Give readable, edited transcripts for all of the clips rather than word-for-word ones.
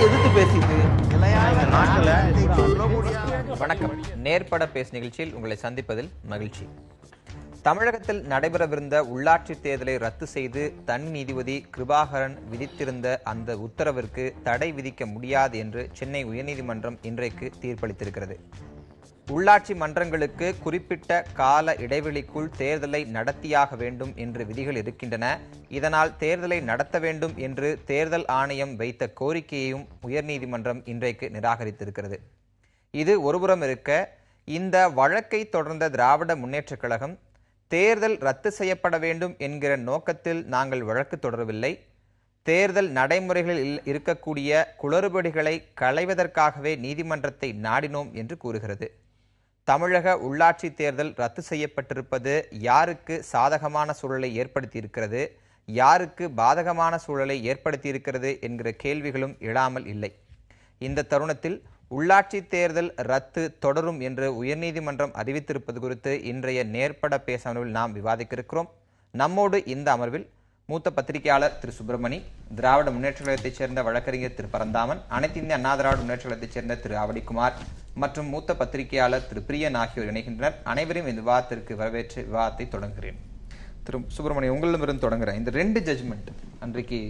எதிர்த்து பேசிட்டு வணக்கம். நேர்பட பேஸ் நிகழ்ச்சியில் உங்களை சந்திப்பதில் மகிழ்ச்சி. தமிழகத்தில் நடைபெறவிருந்த உள்ளாட்சி தேர்தலை ரத்து செய்து தனி நீதிபதி கிருபாகரன் விதித்திருந்த அந்த உத்தரவிற்கு தடை விதிக்க முடியாது என்று சென்னை உயர்நீதிமன்றம் இன்றைக்கு தீர்ப்பளித்திருக்கிறது. உள்ளாட்சி மன்றங்களுக்கு குறிப்பிட்ட கால இடைவெளிக்குள் தேர்தலை நடத்தியாக வேண்டும் என்று விதிகள் இருக்கின்றன. இதனால் தேர்தலை நடத்த வேண்டும் என்று தேர்தல் ஆணையம் வைத்த கோரிக்கையையும் உயர்நீதிமன்றம் இன்றைக்கு நிராகரித்திருக்கிறது. இது ஒருபுறம் இருக்க, இந்த வழக்கை தொடர்ந்த திராவிட முன்னேற்றக் கழகம் தேர்தல் ரத்து செய்யப்பட வேண்டும் என்கிற நோக்கத்தில் நாங்கள் வழக்கு தொடரவில்லை, தேர்தல் நடைமுறைகளில் இருக்கக்கூடிய குளறுபடிகளை களைவதற்காகவே நீதிமன்றத்தை நாடினோம் என்று கூறுகிறது. தமிழக உள்ளாட்சி தேர்தல் ரத்து செய்யப்பட்டிருப்பது யாருக்கு சாதகமான சூழலை ஏற்படுத்தி இருக்கிறது, யாருக்கு பாதகமான சூழலை ஏற்படுத்தி இருக்கிறது என்கிற கேள்விகளும் எழாமல் இல்லை. இந்த தருணத்தில் உள்ளாட்சி தேர்தல் ரத்து தொடரும் என்று உயர்நீதிமன்றம் அறிவித்திருப்பது குறித்து இன்றைய நேர்பட பேச அமர்வில் நாம் விவாதிக்க இருக்கிறோம். நம்மோடு இந்த அமர்வில் மூத்த பத்திரிகையாளர் திரு சுப்பிரமணி, திராவிட முன்னேற்ற கழகத்தைச் சேர்ந்த வழக்கறிஞர் திரு பரந்தாமன், அனைத்து இந்திய அண்ணா திராவிட முன்னேற்ற கழகத்தைச் சேர்ந்த திரு ஆவடிக்குமார் மற்றும் மூத்த பத்திரிகையாளர் திரு பிரியன் ஆகியோர் இணைகின்றனர். அனைவரையும் இந்த விவாதத்திற்கு வரவேற்று விவாதத்தை தொடங்குகிறேன். திரு சுப்பிரமணி, உங்களிடமிருந்து தொடங்குகிறேன். இந்த ரெண்டு ஜட்ஜ்மெண்ட், அன்றைக்கு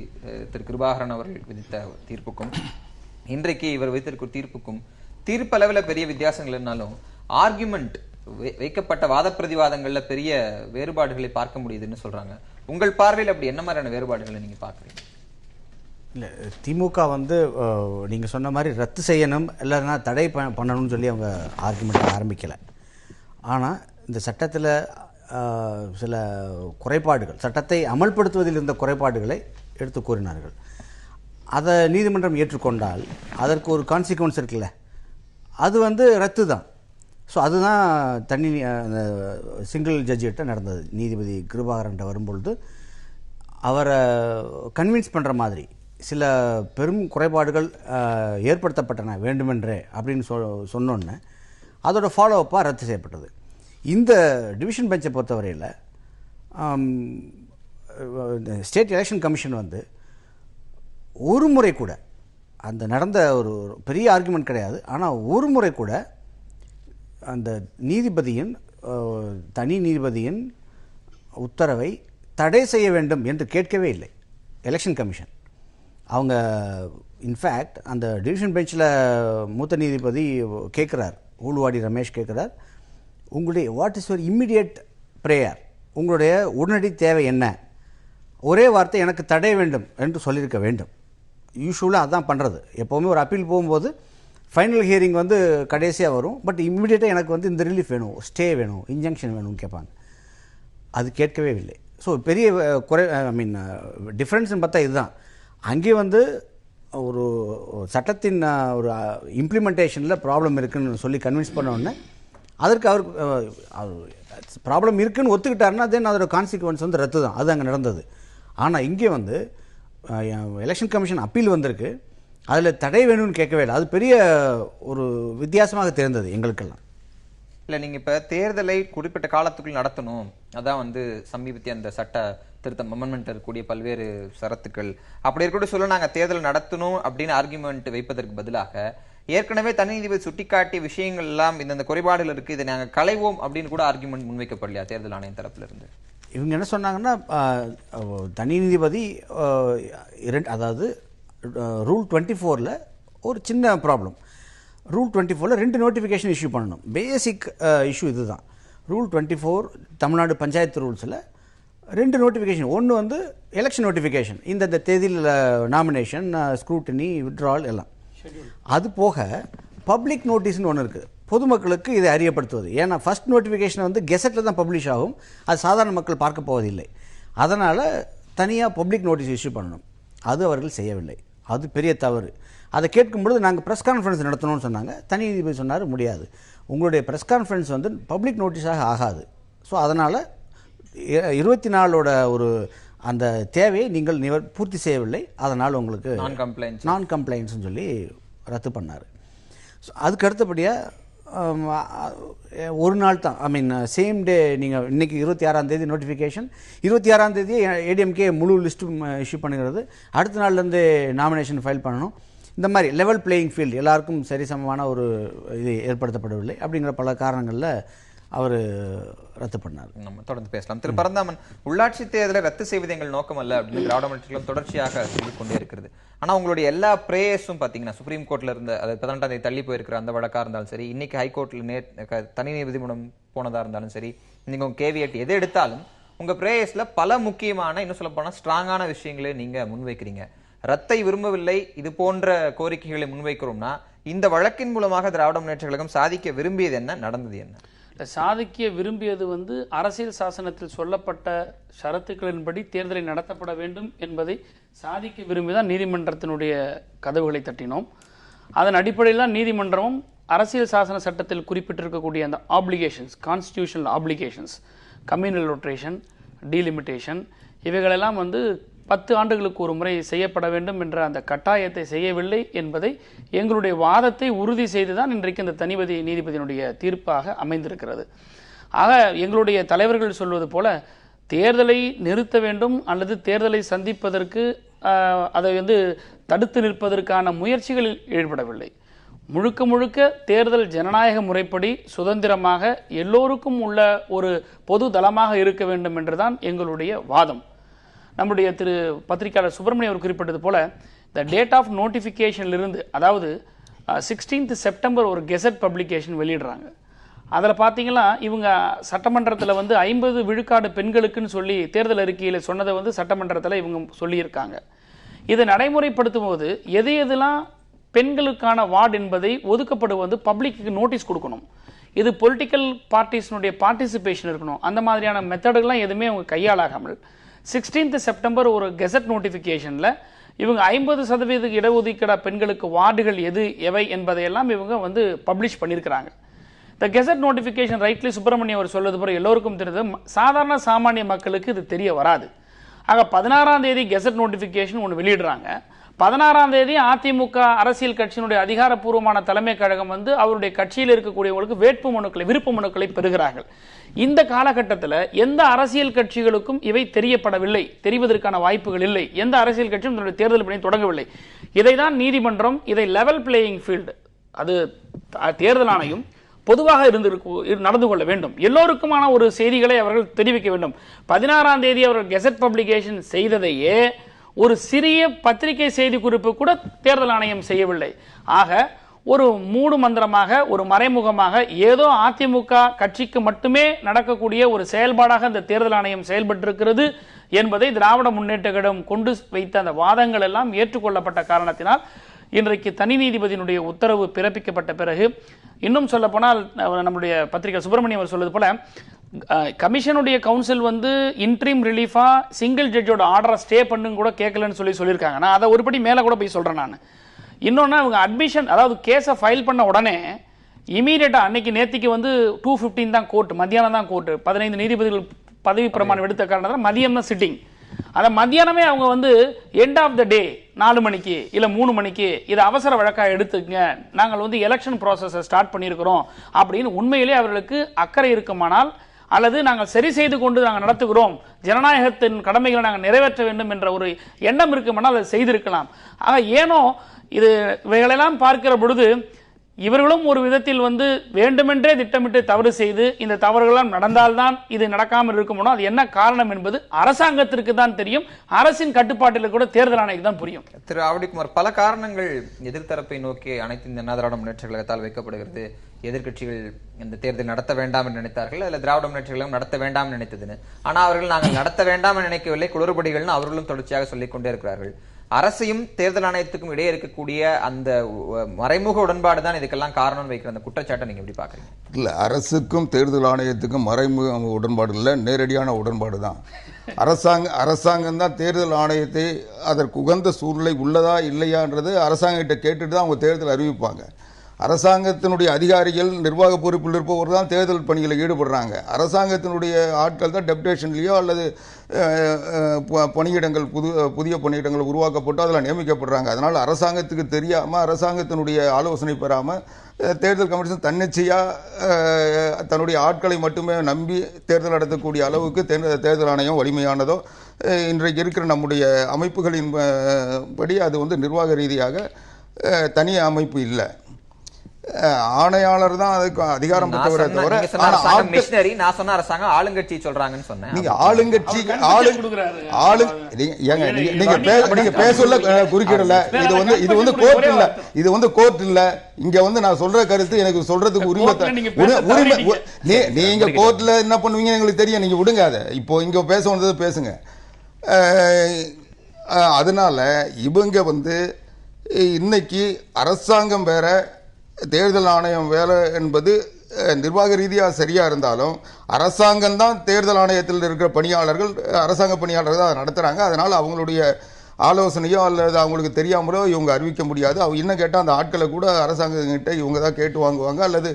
திரு கிருபாகரன் அவர்கள் விதித்த தீர்ப்புக்கும் இன்றைக்கு இவர் விதித்திருக்கிற தீர்ப்புக்கும் தீர்ப்பளவில் பெரிய வித்தியாசங்கள் இருந்தாலும் ஆர்குமெண்ட் வைக்கப்பட்ட வாத பிரதிவாதங்கள்ல பெரிய வேறுபாடுகளை பார்க்க முடியுதுன்னு சொல்றாங்க. உங்கள் பார்வையில் அப்படி என்ன மாதிரியான வேறுபாடுகளை நீங்க பாக்குறீங்க? இல்லை, திமுக நீங்கள் சொன்ன மாதிரி ரத்து செய்யணும் இல்லைன்னா தடை பண்ணணும்னு சொல்லி அவங்க ஆர்குமெண்ட் ஆரம்பிக்கலை. ஆனால் இந்த சட்டத்தில் சில குறைபாடுகள், சட்டத்தை அமல்படுத்துவதில் இருந்த குறைபாடுகளை எடுத்து கூறினார்கள். அதை நீதிமன்றம் ஏற்றுக்கொண்டால் அதற்கு ஒரு கான்சிக்வன்ஸ் இருக்குல்ல, அது ரத்து தான். ஸோ அதுதான் தனி சிங்கிள் ஜட்ஜிகிட்ட நடந்தது. நீதிபதி கிருபாகரன்ட்ட வரும்பொழுது அவரை கன்வின்ஸ் பண்ணுற மாதிரி சில பெரும் குறைபாடுகள் ஏற்படுத்தப்பட்டன வேண்டுமென்றே அப்படின்னு சொன்னோன்னே அதோட ஃபாலோஅப்பாக ரத்து செய்யப்பட்டது. இந்த டிவிஷன் பெஞ்சை பொறுத்தவரையில் ஸ்டேட் எலெக்ஷன் கமிஷன் ஒரு முறை கூட அந்த நடந்த ஒரு பெரிய ஆர்குமெண்ட் கிடையாது, ஆனால் ஒரு முறை கூட அந்த நீதிபதியின் தனி நீதிபதியின் உத்தரவை தடை செய்ய வேண்டும் என்று கேட்கவே இல்லை எலெக்ஷன் கமிஷன். அவங்க இன்ஃபேக்ட் அந்த டிவிஷன் பெஞ்சில் மூத்த நீதிபதி கேட்குறார், ஊழ்வாடி ரமேஷ் கேட்குறார், உங்களுடைய what is your immediate prayer, உங்களுடைய உடனடி தேவை என்ன, ஒரே வார்த்தை எனக்கு தடை வேண்டும் என்று சொல்லியிருக்க வேண்டும். யூஸ்வலாக அதான் பண்ணுறது. எப்போவுமே ஒரு அப்பீல் போகும்போது ஃபைனல் ஹியரிங் கடைசியாக வரும், பட் இம்மிடியேட்டாக எனக்கு இந்த ரிலீஃப் வேணும், ஸ்டே வேணும், இன்ஜங்ஷன் வேணும்னு கேட்பாங்க. அது கேட்கவே இல்லை. ஸோ பெரிய டிஃப்ரென்ஸ்னு பார்த்தா இதுதான். அங்கே ஒரு சட்டத்தின் ஒரு இம்ப்ளிமெண்டேஷனில் ப்ராப்ளம் இருக்குதுன்னு சொல்லி கன்வின்ஸ் பண்ண உடனே அதற்கு அவர் ப்ராப்ளம் இருக்குதுன்னு ஒத்துக்கிட்டாருன்னா தென் அதோட கான்சிக்வன்ஸ் ரத்து தான். அது அங்கே நடந்தது. ஆனால் இங்கே எலெக்ஷன் கமிஷன் அப்பீல் வந்திருக்கு, அதில் தடை வேணும்னு கேட்கவே இல்லை. அது பெரிய ஒரு வித்தியாசமாக தெரிந்தது எங்களுக்கெல்லாம். இல்லை, நீங்கள் இப்போ தேர்தலை குறிப்பிட்ட காலத்துக்குள் நடத்தணும், அதான் சமீபத்திய அந்த சட்ட திருத்தம் அமெண்ட்மெண்ட் இருக்கக்கூடிய பல்வேறு சரத்துக்கள் அப்படி இருக்கக்கூடிய சொல்ல நாங்கள் தேர்தல் நடத்தணும் அப்படின்னு ஆர்குமெண்ட் வைப்பதற்கு பதிலாக ஏற்கனவே தனி நீதிபதி சுட்டிக்காட்டிய விஷயங்கள் எல்லாம் இந்த குறைபாடுகள் இருக்குது, இதை நாங்கள் களைவோம் அப்படின்னு கூட ஆர்குமெண்ட் முன்வைக்கப்படலையா தேர்தல் ஆணையம் தரப்பிலிருந்து? இவங்க என்ன சொன்னாங்கன்னா, தனி நீதிபதி அதாவது ரூல் 24 ஒரு சின்ன ப்ராப்ளம். ரூல் 24 2 நோட்டிஃபிகேஷன் இஷ்யூ பண்ணணும். பேசிக் இஷ்யூ இது தான். ரூல் 24 தமிழ்நாடு பஞ்சாயத்து ரூல்ஸில் 2 நோட்டிஃபிகேஷன். ஒன்று எலெக்ஷன் நோட்டிஃபிகேஷன், இந்த தேதியில் நாமினேஷன், ஸ்க்ரூட்டினி, விட்ரால் எல்லாம். அது போக பப்ளிக் நோட்டீஸ்னு ஒன்று இருக்குது, பொதுமக்களுக்கு இதை அறியப்படுத்துவது. ஏன்னா ஃபஸ்ட் நோட்டிஃபிகேஷன் கெசட்டில் தான் பப்ளிஷ் ஆகும், அது சாதாரண மக்கள் பார்க்க போவதில்லை. அதனால் தனியாக பப்ளிக் நோட்டீஸ் இஷ்யூ பண்ணணும். அது அவர்கள் செய்யவில்லை. அது பெரிய தவறு. அதை கேட்கும்பொழுது நாங்கள் ப்ரெஸ் கான்ஃபரன்ஸ் நடத்தணும்னு சொன்னாங்க. தனி நீதிபதி சொன்னார், முடியாது, உங்களுடைய ப்ரெஸ் கான்ஃபரன்ஸ் பப்ளிக் நோட்டீஸாக ஆகாது. ஸோ அதனால் 24ஓட ஒரு அந்த தேவையை நீங்கள் பூர்த்தி செய்யவில்லை, அதனால் உங்களுக்கு நான் கம்ப்ளைண்ட்ஸ்னு சொல்லி ரத்து பண்ணார். ஸோ அதுக்கு அடுத்தபடியாக ஒரு நாள் தான், ஐ மீன் சேம் டே. நீங்கள் இன்றைக்கி 26ஆம் தேதி நோட்டிஃபிகேஷன், 26ஆம் தேதி ஏடிஎம்கே முழு லிஸ்ட்டும் இஷ்யூ பண்ணுகிறது. அடுத்த நாள்லேருந்து நாமினேஷன் ஃபைல் பண்ணணும். இந்த மாதிரி லெவல் பிளேயிங் ஃபீல்டு, எல்லாருக்கும் சரிசமமான ஒரு இது ஏற்படுத்தப்படவில்லை. அப்படிங்கிற பல காரணங்களில் அவர் ரத்து பண்ணார். நம்ம தொடர்ந்து பேசலாம். திரு பரந்தாமன், உள்ளாட்சி தேர்தலை ரத்து செய்வது எங்கள் நோக்கம் அல்ல அப்படின்னு திராவிட முன்னேற்ற தொடர்ச்சியாக சொல்லிக் கொண்டே இருக்கிறது. ஆனா உங்களுடைய எல்லா பிரேயர்ஸும் பாத்தீங்கன்னா சுப்ரீம் கோர்ட்ல இருந்த, அது 18ஆம் தேதி தள்ளி போயிருக்கிற அந்த வழக்கா இருந்தாலும் சரி, இன்னைக்கு ஹைகோர்ட்ல தனி நீதிபதி மூலம் போனதா இருந்தாலும் சரி, நீங்க உங்க கேவியட் எதை எடுத்தாலும் உங்க பிரேயர்ஸ்ல பல முக்கியமான, இன்னும் சொல்ல போனா ஸ்ட்ராங்கான விஷயங்களை நீங்க முன்வைக்கிறீங்க. ரத்தை விரும்பவில்லை, இது போன்ற கோரிக்கைகளை முன்வைக்கிறோம்னா இந்த வழக்கின் மூலமாக திராவிட முன்னேற்ற கழகம் சாதிக்க விரும்பியது என்ன, நடந்தது என்ன? சாதிக்க விரும்பியது அரசியல் சாசனத்தில் சொல்லப்பட்ட ஷரத்துக்களின்படி தேர்தலை நடத்தப்பட வேண்டும் என்பதை சாதிக்க விரும்பிதான் நீதிமன்றத்தினுடைய கதவுகளை தட்டினோம். அதன் அடிப்படையில் தான் நீதிமன்றமும் அரசியல் சாசன சட்டத்தில் குறிப்பிட்டிருக்கக்கூடிய அந்த applications, constitutional applications, communal rotation, delimitation, இவைகளெல்லாம் 10 ஆண்டுகளுக்கு ஒரு முறை செய்யப்பட வேண்டும் என்ற அந்த கட்டாயத்தை செய்யவில்லை என்பதை எங்களுடைய வாதத்தை உறுதி செய்துதான் இன்றைக்கு இந்த தனிபதி நீதிபதியினுடைய தீர்ப்பாக அமைந்திருக்கிறது. ஆக எங்களுடைய தலைவர்கள் சொல்வது போல தேர்தலை நிறுத்த வேண்டும் அல்லது தேர்தலை சந்திப்பதற்கு அதை தடுத்து நிற்பதற்கான முயற்சிகளில் ஈடுபடவில்லை. முழுக்க முழுக்க தேர்தல் ஜனநாயக முறைப்படி சுதந்திரமாக எல்லோருக்கும் உள்ள ஒரு பொது தளமாக இருக்க வேண்டும் என்றுதான் எங்களுடைய வாதம். நம்முடைய திரு பத்திரிகையாளர் சுப்பிரமணியம் அவர் குறிப்பிட்டது போல த டேட் ஆஃப் நோட்டிஃபிகேஷன்லிருந்து, அதாவது 16th செப்டம்பர் ஒரு கெசட் பப்ளிகேஷன் வெளியிடுறாங்க. அதில் பார்த்தீங்கன்னா இவங்க சட்டமன்றத்தில் 50 விழுக்காடு பெண்களுக்குன்னு சொல்லி தேர்தல் அறிக்கையில் சொன்னதை சட்டமன்றத்தில் இவங்க சொல்லியிருக்காங்க. இதை நடைமுறைப்படுத்தும் போது எதெல்லாம் பெண்களுக்கான வார்டு என்பதை ஒதுக்கப்படுவது பப்ளிக்கு நோட்டீஸ் கொடுக்கணும். இது பொலிட்டிக்கல் பார்ட்டிஸ்னுடைய பார்ட்டிசிபேஷன் இருக்கணும். அந்த மாதிரியான மெத்தடுகள்லாம் எதுவுமே அவங்க கையாளாகாமல் 16th செப்டம்பர் ஒரு கெசட் நோட்டிஃபிகேஷனில் இவங்க 50% இடஒதுக்கீடு பெண்களுக்கு வார்டுகள் எவை என்பதையெல்லாம் இவங்க பப்ளிஷ் பண்ணியிருக்கிறாங்க. இந்த கெசட் நோட்டிஃபிகேஷன் ரைட்லி சுப்பிரமணியம் அவர் சொல்வது போல எல்லோருக்கும் தெரிஞ்சது, சாதாரண சாமானிய மக்களுக்கு இது தெரிய வராது. ஆக 16ஆம் தேதி கெசட் நோட்டிஃபிகேஷன் ஒன்று வெளியிடுறாங்க. 16ஆம் தேதி அதிமுக அரசியல் கட்சியினுடைய அதிகாரப்பூர்வமான தலைமை கழகம் அவருடைய கட்சியில் இருக்கக்கூடியவங்களுக்கு வேட்பு மனுக்களை, விருப்ப மனுக்களை பெறுகிறார்கள். இந்த காலகட்டத்தில் எந்த அரசியல் கட்சிகளுக்கும் இவை தெரியப்படவில்லை, தெரிவதற்கான வாய்ப்புகள் இல்லை. எந்த அரசியல் கட்சியும் தன்னுடைய தேர்தல் பணி தொடங்கவில்லை. இதை தான் நீதிமன்றம் இதை லெவல் பிளேயிங் ஃபீல்டு, அது தேர்தல் ஆணையம் பொதுவாக நடந்து கொள்ள வேண்டும், எல்லோருக்குமான ஒரு செய்திகளை அவர்கள் தெரிவிக்க வேண்டும். 16ஆம் தேதி அவர்கள் கெசட் பப்ளிகேஷன் செய்ததையே ஒரு சிறிய பத்திரிகை செய்தி குறிப்பு கூட தேர்தல் ஆணையம் செய்யவில்லை. ஆக ஒரு மூடு மந்திரமாக, ஒரு மறைமுகமாக, ஏதோ அதிமுக கட்சிக்கு மட்டுமே நடக்கக்கூடிய ஒரு செயல்பாடாக இந்த தேர்தல் ஆணையம் செயல்பட்டிருக்கிறது என்பதை திராவிட முன்னேற்ற கழகம் கொண்டு வைத்த அந்த வாதங்கள் எல்லாம் ஏற்றுக்கொள்ளப்பட்ட காரணத்தினால் இன்றைக்கு தனி நீதிபதியினுடைய உத்தரவு பிறப்பிக்கப்பட்ட பிறகு, இன்னும் சொல்ல போனால் நம்முடைய பத்திரிகை சுப்பிரமணியம் அவர் சொல்வது போல கமிஷனுடைய கவுன்சில் இன்ட்ரீம் ரிலீஃபா சிங்கிள் ஜட்ஜோட ஆர்டரை ஸ்டே பண்ணுங்க கூட கேட்கலன்னு சொல்லியிருக்காங்க. நான் அதை ஒருபடி மேலே கூட போய் சொல்றேன். நான் இன்னொன்னா அவங்க அட்மிஷன், அதாவது கேஸை ஃபைல் பண்ண உடனே இமீடியட்டா அன்னைக்கு நேத்திக்கு 2:15 தான் கோர்ட், மத்தியானம் தான் கோர்ட். 15 நீதிபதிகள் பதவி பிரமாணம் எடுத்த காரணத்தால் மதியம் தான் சிட்டிங். அதை மத்தியானமே அவங்க எண்ட் ஆஃப் த டே 4 மணிக்கு இல்ல 3 மணிக்கு இதை அவசர வழக்கா எடுத்துங்க, நாங்கள் எலெக்ஷன் ப்ராசஸை ஸ்டார்ட் பண்ணியிருக்கிறோம் அப்படின்னு உண்மையிலே அவர்களுக்கு அக்கறை இருக்குமானால், அல்லது நாங்கள் சரி செய்து கொண்டு நாங்கள் நடத்துகிறோம், ஜனநாயகத்தின் கடமைகளை நாங்கள் நிறைவேற்ற வேண்டும் என்ற ஒரு எண்ணம் இருக்குமானால் அதை செய்திருக்கலாம். ஆக ஏனோ இது இவைகளெல்லாம் பார்க்கிற பொழுது இவர்களும் ஒரு விதத்தில் வேண்டுமென்றே திட்டமிட்டு தவறு செய்து இந்த தவறுகளாம் நடந்தால்தான் இது நடக்காமல் இருக்குமோ, அது என்ன காரணம் என்பது அரசாங்கத்திற்கு தான் தெரியும், அரசின் கட்டுப்பாட்டில் கூட தேர்தல் ஆணையத்துக்கு தான் புரியும். திரு ஆவடிக்குமார், பல காரணங்கள் எதிர்த்தரப்பை நோக்கி அனைத்து இந்த அண்ணா திராவிட முன்னேற்ற கழகத்தால் வைக்கப்படுகிறது. எதிர்கட்சிகள் இந்த தேர்தல் நடத்த வேண்டாம் என்று நினைத்தார்கள், அல்ல திராவிட முன்னேற்ற கழகம் நடத்த வேண்டாம் நினைத்ததுன்னு. ஆனா அவர்கள் நாங்கள் நடத்த வேண்டாம் நினைக்கவில்லை, குளறுபடிகள்னு அவர்களும் தொடர்ச்சியாக சொல்லிக் கொண்டே இருக்கிறார்கள். அரசையும் தேர்தல் ஆணையத்துக்கும் இடையே இருக்கக்கூடிய அந்த மறைமுக உடன்பாடு தான் இதுக்கெல்லாம் காரணம் வைக்கிற அந்த குற்றச்சாட்டை நீங்க எப்படி பாக்குறீங்க? இல்ல, அரசுக்கும் தேர்தல் ஆணையத்துக்கும் மறைமுக உடன்பாடு இல்லை, நேரடியான உடன்பாடு தான். அரசாங்கம் தான் தேர்தல் ஆணையத்தை அதற்கு உகந்த சூழ்நிலை உள்ளதா இல்லையான்றது அரசாங்கிட்ட கேட்டுட்டு தான் அவங்க தேர்தல் அறிவிப்பாங்க. அரசாங்கத்தினுடைய அதிகாரிகள் நிர்வாக பொறுப்பில் இருப்பவர் தான் தேர்தல் பணிகளில் ஈடுபடுறாங்க. அரசாங்கத்தினுடைய ஆட்கள் தான் டெப்டேஷன்லேயோ அல்லது பணியிடங்கள் புதிய பணியிடங்கள் உருவாக்கப்பட்டு அதில் நியமிக்கப்படுறாங்க. அதனால் அரசாங்கத்துக்கு தெரியாமல் அரசாங்கத்தினுடைய ஆலோசனை பெறாமல் தேர்தல் கமிஷன் தன்னிச்சையாக தன்னுடைய ஆட்களை மட்டுமே நம்பி தேர்தல் நடத்தக்கூடிய அளவுக்கு தேர்தல் ஆணையம் வலிமையானதோ இன்றைக்கு இருக்கிற நம்முடைய அமைப்புகளின் படி அது வந்து நிர்வாக ரீதியாக தனி அமைப்பு இல்லை. ஆணையாளர் தான் அதுக்கு அதிகாரம் பெற்றவரே தவிர நான் சொன்ன அரசாங்கம் ஆளுங்கட்சி சொல்றாங்கன்னு சொன்னேன். நீங்க ஆளுங்கட்சி நீங்க பேசல குறுக்கிடல. இது வந்து கோர்ட் இல்ல, இது வந்து கோர்ட் இல்ல. இங்க வந்து நான் சொல்ற கருத்து எனக்கு சொல்றதுக்கு உரிமை. நீங்க கோர்ட்ல என்ன பண்ணுவீங்க எங்களுக்கு தெரியும், நீங்க விடுங்க. அதை இப்போ இங்க பேச வந்தது பேசுங்க. அதனால இவங்க வந்து இன்னைக்கு அரசாங்கம் வேற தேர்தல் ஆணையம் வேலை என்பது நிர்வாக ரீதியாக சரியா இருந்தாலும் அரசாங்கம் தான் தேர்தல் ஆணையத்தில் இருக்கிற பணியாளர்கள், அரசாங்க பணியாளர்கள் தான் நடத்துறாங்க. அதனால அவங்களுடைய ஆலோசனையோ அல்லது அவங்களுக்கு தெரியாமலோ இவங்க அறிவிக்க முடியாது. அவங்க இன்னும் கேட்டால் அந்த ஆட்களை கூட அரசாங்கங்கிட்ட இவங்க தான் கேட்டு வாங்குவாங்க அல்லது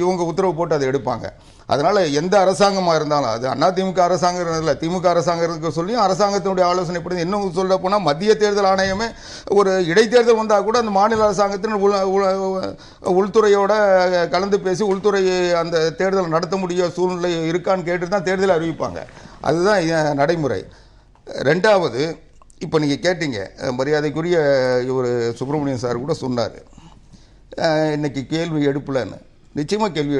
இவங்க உத்தரவு போட்டு அதை எடுப்பாங்க. அதனால எந்த அரசாங்கமாக இருந்தாலும் அது அதிமுக அரசாங்கம் இல்லை, திமுக அரசாங்கம் சொல்லி அரசாங்கத்தினுடைய ஆலோசனைப்படி இன்னும் சொல்ல போனால் மத்திய தேர்தல் ஆணையமே ஒரு இடைத்தேர்தல் வந்தால் கூட அந்த மாநில அரசாங்கத்தின் உள்துறையோட கலந்து பேசி உள்துறை அந்த தேர்தல் நடத்த முடிய சூழ்நிலை இருக்கான்னு கேட்டு தான் தேர்தலை அறிவிப்பாங்க. அதுதான் நடைமுறை. ரெண்டாவது, இப்போ நீங்கள் கேட்டீங்க, மரியாதைக்குரிய ஒரு சுப்பிரமணியன் சார் கூட சொன்னார் இன்னைக்கு கேள்வி எழுப்பலன்னு. நிச்சயமாக கேள்வி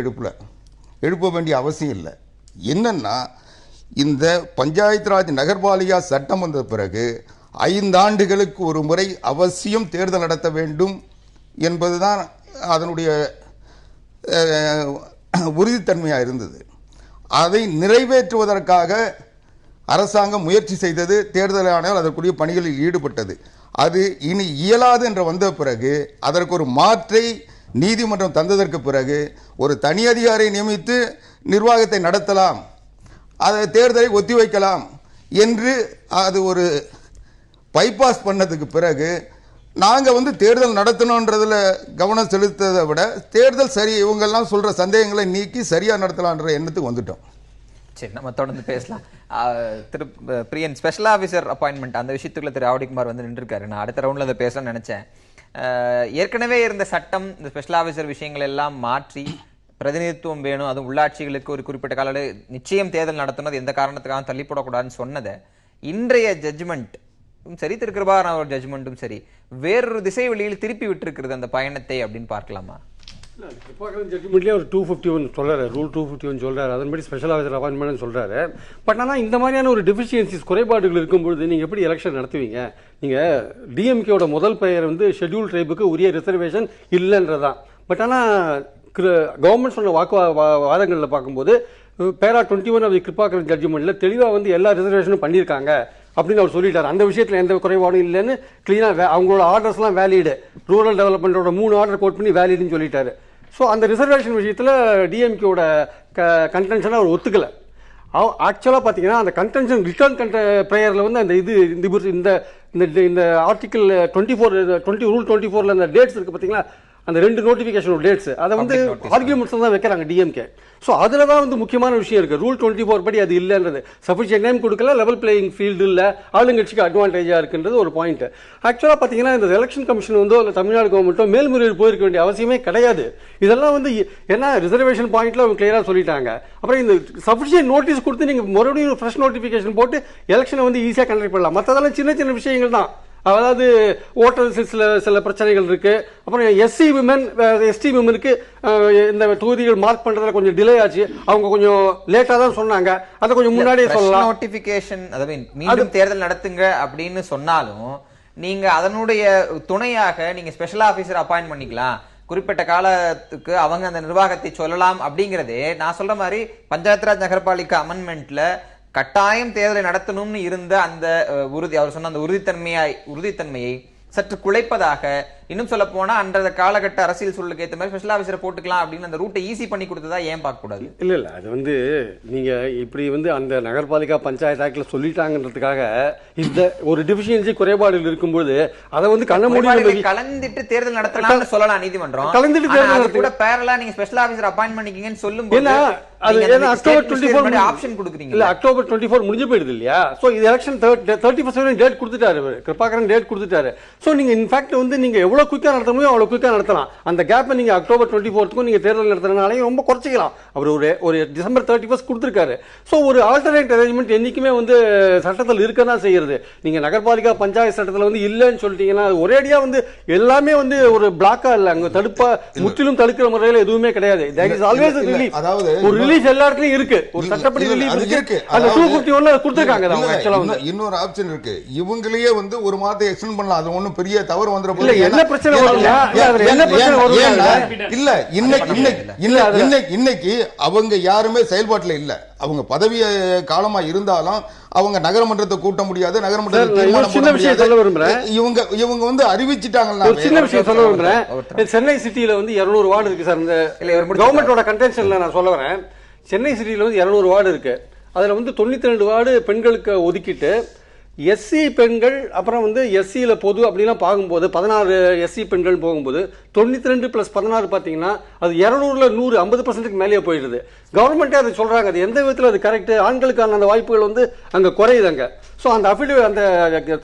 எழுப்ப வேண்டிய அவசியம் இல்லை. என்னன்னா, இந்த பஞ்சாயத்து ராஜ் நகர்பாலிகா சட்டம் வந்த பிறகு 5 ஆண்டுகளுக்கு ஒரு முறை அவசியம் தேர்தல் நடத்த வேண்டும் என்பதுதான் அதனுடைய உறுதித்தன்மையாக இருந்தது. அதை நிறைவேற்றுவதற்காக அரசாங்கம் முயற்சி செய்தது, தேர்தல் ஆணையம் அதற்குரிய பணிகளில் ஈடுபட்டது. அது இனி இயலாது என்று வந்த பிறகு அதற்கு ஒரு மாற்றை நீதிமன்றம் தந்ததற்கு பிறகு ஒரு தனி அதிகாரியை நியமித்து நிர்வாகத்தை நடத்தலாம், அதை தேர்தலை ஒத்திவைக்கலாம் என்று அது ஒரு பைபாஸ் பண்ணதுக்கு பிறகு நாங்கள் வந்து தேர்தல் நடத்தணுன்றதுல கவனம் செலுத்ததை விட தேர்தல் சரி இவங்கெல்லாம் சொல்ற சந்தேகங்களை நீக்கி சரியா நடத்தலான்ற எண்ணத்துக்கு வந்துட்டோம். சரி, நம்ம தொடர்ந்து பேசலாம். திரு பிரியன், ஸ்பெஷல் ஆஃபீஸர் அப்பாயின்மெண்ட் அந்த விஷயத்துக்குள்ள திரு ஆவடிக்குமார் வந்து நின்றுருக்காரு. நான் அடுத்த ரவுண்ட்ல அதை பேசலாம்னு நினைச்சேன். ஏற்கனவே இருந்த சட்டம் இந்த ஸ்பெஷல் ஆஃபீஸர் விஷயங்கள் எல்லாம் மாற்றி பிரதிநிதித்துவம் வேணும், அது உள்ளாட்சிகளுக்கு ஒரு குறிப்பிட்ட கால நிச்சயம் தேர்தல் நடத்தணும், எந்த காரணத்துக்காக தள்ளி போடக்கூடாதுன்னு சொன்னதை இன்றைய ஜட்ஜ்மெண்ட் சரி, திரு கிருபாகரன் அவர் ஜட்ஜ்மெண்ட்டும் சரி, வேறொரு திசை வழியில் திருப்பி விட்டுருக்கிறது அந்த பயணத்தை அப்படின்னு பார்க்கலாமா? ஜட்ஜ்மெண்ட்லேயே ஒரு 251 சொல்றாரு, ரூல் 251 சொல்றாரு, அதன்படி ஸ்பெஷல் ஆஃபீஸர் அப்பாயின்மெண்ட் சொல்றாரு. பட் ஆனால் இந்த மாதிரியான ஒரு டெஃபிஷியன்சிஸ் குறைபாடுகள் இருக்கும்பொழுது நீங்கள் எப்படி எலெக்ஷன் நடத்துவீங்க? நீங்கள் டிஎம்கேயோட முதல் பெயர் வந்து ஷெட்யூல் ட்ரைபுக்கு உரிய ரிசர்வேஷன் இல்லைன்றதான். பட் ஆனால் கவர்மெண்ட் சொன்ன வாதங்களில் பார்க்கும்போது பேரா 21 ஆஃப் தி கிருபாகரன் ஜட்ஜ்மெண்ட்ல தெளிவாக வந்து எல்லா ரிசர்வேஷனும் பண்ணியிருக்காங்க அப்படின்னு அவர் சொல்லிட்டார். அந்த விஷயத்தில் எந்த குறைபாடும் இல்லைன்னு கிளீனாக அவங்களோட ஆர்டர்ஸ்லாம் வேலிடு, ரூரல் டெவலப்மெண்ட்டோட 3 ஆர்டர் கோட் பண்ணி வேலிடுன்னு சொல்லிட்டாரு. ஸோ அந்த ரிசர்வேஷன் விஷயத்தில் டிஎம்கேயோட கன்டென்ஷனை அவர் ஒத்துக்கலை. ஆக்சுவலாக பார்த்தீங்கன்னா அந்த கன்டென்ஷன் ரிட்டர்ன் ப்ரேயரில் வந்து அந்த இந்த ஆர்டிகிள் 24 ரூல் 24ல் அந்த டேட்ஸ் இருக்குது பார்த்தீங்களா, அந்த 2 நோட்டிஃபிகேஷன் டேட்ஸ் அதை வந்து ஆர்குமெண்ட்ஸ் தான் வைக்கிறாங்க டிஎம்கே. ஸோ அதில் தான் வந்து முக்கியமான விஷயம் இருக்குது. ரூல் 24 படி அது இல்லைன்றது, சஃபிஷியன்ட் டைம் கொடுக்கல, லெவல் பிளேயிங் ஃபீல்டு இல்லை, ஆளுங்கட்சிக்கு அட்வான்டேஜாக இருக்குன்றது ஒரு பாயிண்ட். ஆக்சுவலாக பார்த்தீங்கன்னா இந்த எலெக்ஷன் கமிஷன் வந்தோ இல்லை தமிழ்நாடு கவர்மெண்ட்டோ மேல்முறையீடு போயிருக்க வேண்டிய அவசியமே கிடையாது. இதெல்லாம் வந்து ஏன்னா ரிசர்வேஷன் பாயிண்ட்ல அவங்க கிளியராக சொல்லிட்டாங்க. அப்புறம் இந்த சஃபிஷியன்ட் நோட்டீஸ் கொடுத்து நீங்கள் மறுபடியும் ஃப்ரெஷ் நோட்டிஃபிகேஷன் போட்டு எலெக்ஷனை வந்து ஈஸியாக கண்டக்ட் பண்ணலாம். மற்றதெல்லாம் சின்ன சின்ன விஷயங்கள் தான். அதாவது ஓட்டர் சில பிரச்சனைகள் இருக்கு. அப்புறம் எஸ்சி விமன் எஸ்டி விமனுக்கு இந்த தொகுதிகள் மார்க் பண்றதுல கொஞ்சம் டிலே ஆச்சு, அவங்க கொஞ்சம் லேட்டா தான் சொன்னாங்க, அதை கொஞ்சம் முன்னாடியே சொல்லலாம். நோட்டிபிகேஷன் அதாவது மீண்டும் தேர்தல் நடத்துங்க அப்படின்னு சொன்னாலும் நீங்க அதனுடைய துணையாக நீங்க ஸ்பெஷல் ஆபீசர் அப்பாயிண்ட் பண்ணிக்கலாம், குறிப்பிட்ட காலத்துக்கு அவங்க அந்த நிர்வாகத்தை சொல்லலாம் அப்படிங்கறதே நான் சொல்ற மாதிரி பஞ்சாயத்து ராஜ் நகர்பாலிகா அமெண்ட்மெண்ட்ல கட்டாயம் தேர்தலை நடத்தணும்னு இருந்த அந்த அவர் சொன்ன அந்த உறுதித்தன்மையை சற்று குலைப்பதாக இன்னும் சொல்ல போனா அன்றைய காலகட்ட அரசியல் சூழலுக்கு ஏற்ற மாதிரி ஸ்பெஷல் ஆஃபீஸரை போட்டுக்கலாம் அப்படின்னு அந்த ரூட்டை ஈஸி பண்ணி கொடுத்ததா ஏன் பார்க்க கூடாது? இல்ல அது வந்து நீங்க இப்படி வந்து அந்த நகர்பாலிகா பஞ்சாயத்து ஆக்ட்ல சொல்லிட்டாங்கன்றதுக்காக இந்த ஒரு டிஃபிஷியன்சி குறைபாடுகள் இருக்கும்போது அதை வந்து கலந்துட்டு தேர்தல் நடத்தலாம்னு சொல்லலாம் நீதிமன்றம். கலந்துட்டு தேர்தல் கூட பேரலா நீங்க ஸ்பெஷல் ஆஃபீஸர் அப்பாயின்ட் பண்ணிக்கீங்கன்னு சொல்லும்போது அக்டோபர் 24 ஆப்ஷன் கொடுக்குறீங்க. இல்ல அக்டோபர் 24 முடிஞ்சு போயிடுது இல்லையா? சோ இது எலெக்ஷன் 31 டேட் கொடுத்துட்டாரு, கிருபாகரன் டேட் கொடுத்துட்டாரு. சோ நீங்க இன்ஃபேக்ட் வந்து நீங்க எவ்வளவு குயிக்கா நடத்த முடியும் அவ்வளவு குயிக்கா நடத்தலாம். அந்த கேப்பை நீங்க அக்டோபர் 24க்கும் நீங்க தேர்தல் நடத்துறதுனாலையும் ரொம்ப குறைச்சிக்கலாம். அவர் ஒரு டிசம்பர் 31 கொடுத்திருக்காரு. சோ ஒரு ஆல்டர்னேட் அரேஞ்ச்மெண்ட் என்னைக்குமே வந்து சட்டத்தில் இருக்கதான் செய்யறது. நீங்க நகர்பாலிகா பஞ்சாயத்து சட்டத்தில் வந்து இல்லைன்னு சொல்லிட்டீங்கன்னா ஒரேடியா வந்து எல்லாமே வந்து ஒரு பிளாக்கா இல்ல, அங்க தடுப்பா முற்றிலும் தடுக்கிற முறையில் எதுவுமே கிடையாது. There is always relief. அதாவது ஒரு ரிலீஃப் எல்லா இடத்துலயும் இருக்கு, ஒரு சட்டப்படி ரிலீஃப் இருக்கு. அந்த 251 கொடுத்திருக்காங்க. இன்னொரு ஆப்ஷன் இருக்கு, இவங்களையே வந்து ஒரு மாதம் எக்ஸ்டெண்ட் பண்ணலாம். அது ஒண்ணும் பெரிய தவறு வந்துற போது என்ன பிரச்சனை வரும்னா என்ன பிரச்சனை வரும் இல்ல இன்னைக்கு அவங்க யாருமே செயல்பாட்டுல இல்ல. அவங்க பதவி காலமா இருந்தாலும் அவங்க நகரமன்றத்தை கூட்ட முடியாது, நகரமன்றத்தை இவங்க வந்து அறிவிச்சிட்டாங்கன்னா. சின்ன விஷயம் சொல்ல விரும்புறேன். சென்னை சிட்டியில வந்து 200 வார்டு இருக்கு சார். இந்த கவர்மெண்டோட கன்டென்ஷன்ல நான் சொல்ல வரேன். சென்னை சிட்டியில வந்து 200 வார்டு இருக்கு. அதுல வந்து 92 வார்டு பெண்களுக்கு ஒதுக்கிட்டு எஸ்சி பெண்கள் அப்புறம் வந்து எஸ்சியில பொது அப்படிலாம் பார்க்கும்போது 16 எஸ்சி பெண்கள் போகும்போது 92 + 16 பார்த்தீங்கன்னா அது 200ல 100 50% மேலேயே போயிடுது. கவர்மெண்டே அதை சொல்றாங்க. அது எந்த விதத்தில் அது கரெக்ட்? ஆண்களுக்கான அந்த வாய்ப்புகள் வந்து அங்க குறையுதுங்க. ஸோ அந்த அஃபிடேவிட் அந்த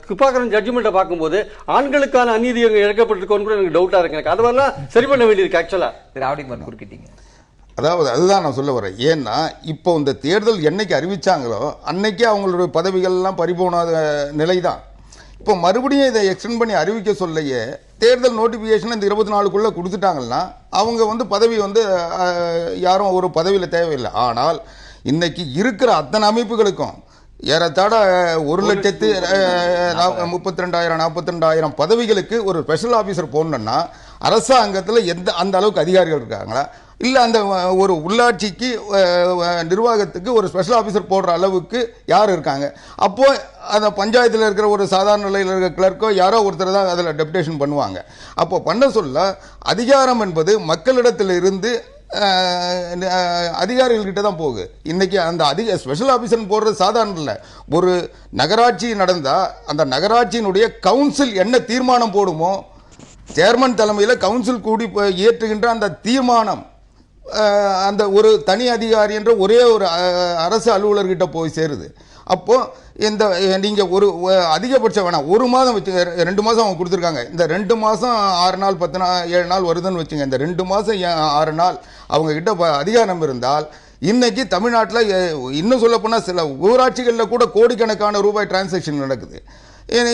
கிருபாகரன் ஜட்ஜ்மெண்ட்டை பார்க்கும்போது ஆண்களுக்கான அநீதி அங்கே இழக்கப்பட்டிருக்கோன்னு கூட எனக்கு டவுட்டா இருக்கு. எனக்கு அதெல்லாம் சரி பண்ண வேண்டியிருக்கு ஆக்சுவலா. குறுக்கிட்டீங்க. அதாவது அதுதான் நான் சொல்ல வரேன். ஏன்னா இப்போ இந்த தேர்தல் என்னைக்கு அறிவிச்சாங்களோ அன்னைக்கே அவங்களுடைய பதவிகள்லாம் பறிபோன நிலை தான். இப்போ மறுபடியும் இதை எக்ஸ்டெண்ட் பண்ணி அறிவிக்க சொல்லையே தேர்தல் நோட்டிஃபிகேஷன் இந்த 24க்குள்ள கொடுத்துட்டாங்கன்னா அவங்க வந்து பதவி வந்து யாரும் ஒரு பதவியில் தேவையில்லை. ஆனால் இன்னைக்கு இருக்கிற அத்தனை அமைப்புகளுக்கும் ஏறத்தாழ 1,32,000 பதவிகளுக்கு ஒரு ஸ்பெஷல் ஆஃபீஸர் போடணும்னா அரசாங்கத்தில் அந்த அளவுக்கு அதிகாரிகள் இருக்காங்களா? இல்லை அந்த ஒரு உள்ளாட்சிக்கு நிர்வாகத்துக்கு ஒரு ஸ்பெஷல் ஆஃபீஸர் போடுற அளவுக்கு யார் இருக்காங்க? அப்போ அந்த பஞ்சாயத்தில் இருக்கிற ஒரு சாதாரண நிலையில் இருக்கிற கிளர்க்கோ யாரோ ஒருத்தர் தான் அதில் டெப்டேஷன் பண்ணுவாங்க. அப்போ பண்ண சொல்ல அதிகாரம் என்பது மக்களிடத்தில் இருந்து அதிகாரிகள்கிட்ட தான் போகுது. இன்னைக்கு அந்த ஸ்பெஷல் ஆஃபீஸர் போடுறது சாதாரண இல்லை. ஒரு நகராட்சி நடந்தால் அந்த நகராட்சியினுடைய கவுன்சில் என்ன தீர்மானம் போடுமோ, சேர்மன் தலைமையில் கவுன்சில் கூடி ஏற்றுகின்ற அந்த தீர்மானம் அந்த ஒரு தனி அதிகாரி என்ற ஒரே ஒரு அரசு அலுவலர்கிட்ட போய் சேருது. அப்போ இந்த நீங்க ஒரு அதிகபட்சம் வேணாம், ஒரு மாதம் வச்சு 2 மாதம் அவங்க கொடுத்துருக்காங்க. இந்த 2 மாதம் 6 நாள் 10 நாள் 7 நாள் வருதுன்னு வச்சுங்க. இந்த 2 மாதம் 6 நாள் அவங்க கிட்ட அதிகாரம் இருந்தால் இன்னைக்கு தமிழ்நாட்டில் இன்னும் சொல்ல போனால் சில ஊராட்சிகளில் கூட கோடிக்கணக்கான ரூபாய் டிரான்சாக்ஷன் நடக்குது.